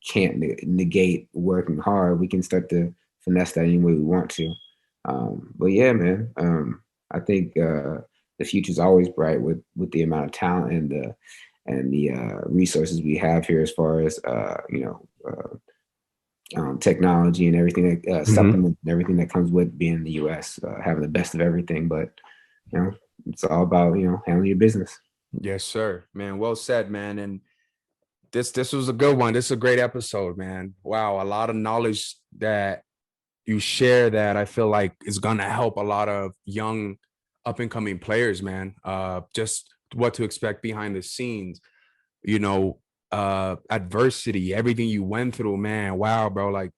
can't negate working hard. We can start to finesse that any way we want to. But yeah, man, I think the future is always bright with the amount of talent and the resources we have here, as far as technology and everything, supplement and everything that comes with being in the U.S., having the best of everything. But it's all about handling your business. Yes, sir, man. Well said, man. And this was a good one. This is a great episode, man. Wow, a lot of knowledge that you share that I feel like is gonna help a lot of young up and coming players, man. Just what to expect behind the scenes, adversity, everything you went through, man. Wow, bro. Like,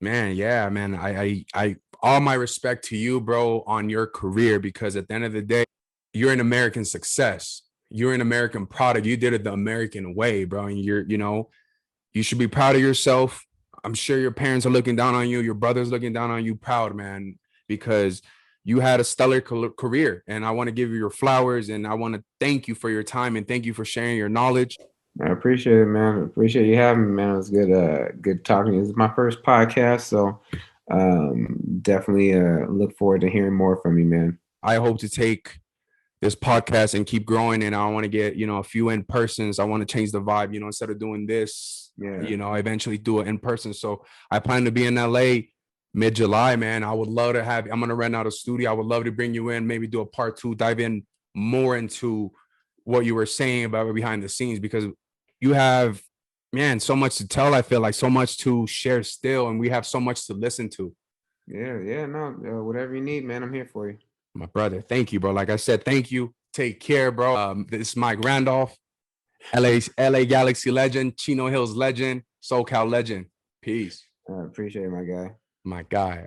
man, yeah, man. I all my respect to you, bro, on your career, because at the end of the day, you're an American success. You're an American product. You did it the American way, bro. And you should be proud of yourself. I'm sure your parents are looking down on you. Your brother's looking down on you. Proud, man, because you had a stellar career. And I want to give you your flowers. And I want to thank you for your time and thank you for sharing your knowledge. I appreciate it, man. I appreciate you having me, man. It was good talking. This is my first podcast, so definitely look forward to hearing more from you, man. I hope to take this podcast and keep growing, and I want to get a few in persons. I want to change the vibe, instead of doing this, eventually do it in person. So I plan to be in LA mid-July, man. I would love to I'm gonna rent out a studio. I would love to bring you in, maybe do a part 2, dive in more into what you were saying about behind the scenes, because you have, man, so much to tell. I feel like so much to share still, and we have so much to listen to. Yeah, no, whatever you need, man, I'm here for you. My brother, thank you, bro. Like I said, thank you. Take care, bro. This is Mike Randolph, LA Galaxy legend, Chino Hills legend, SoCal legend. Peace. I appreciate it, my guy. My guy.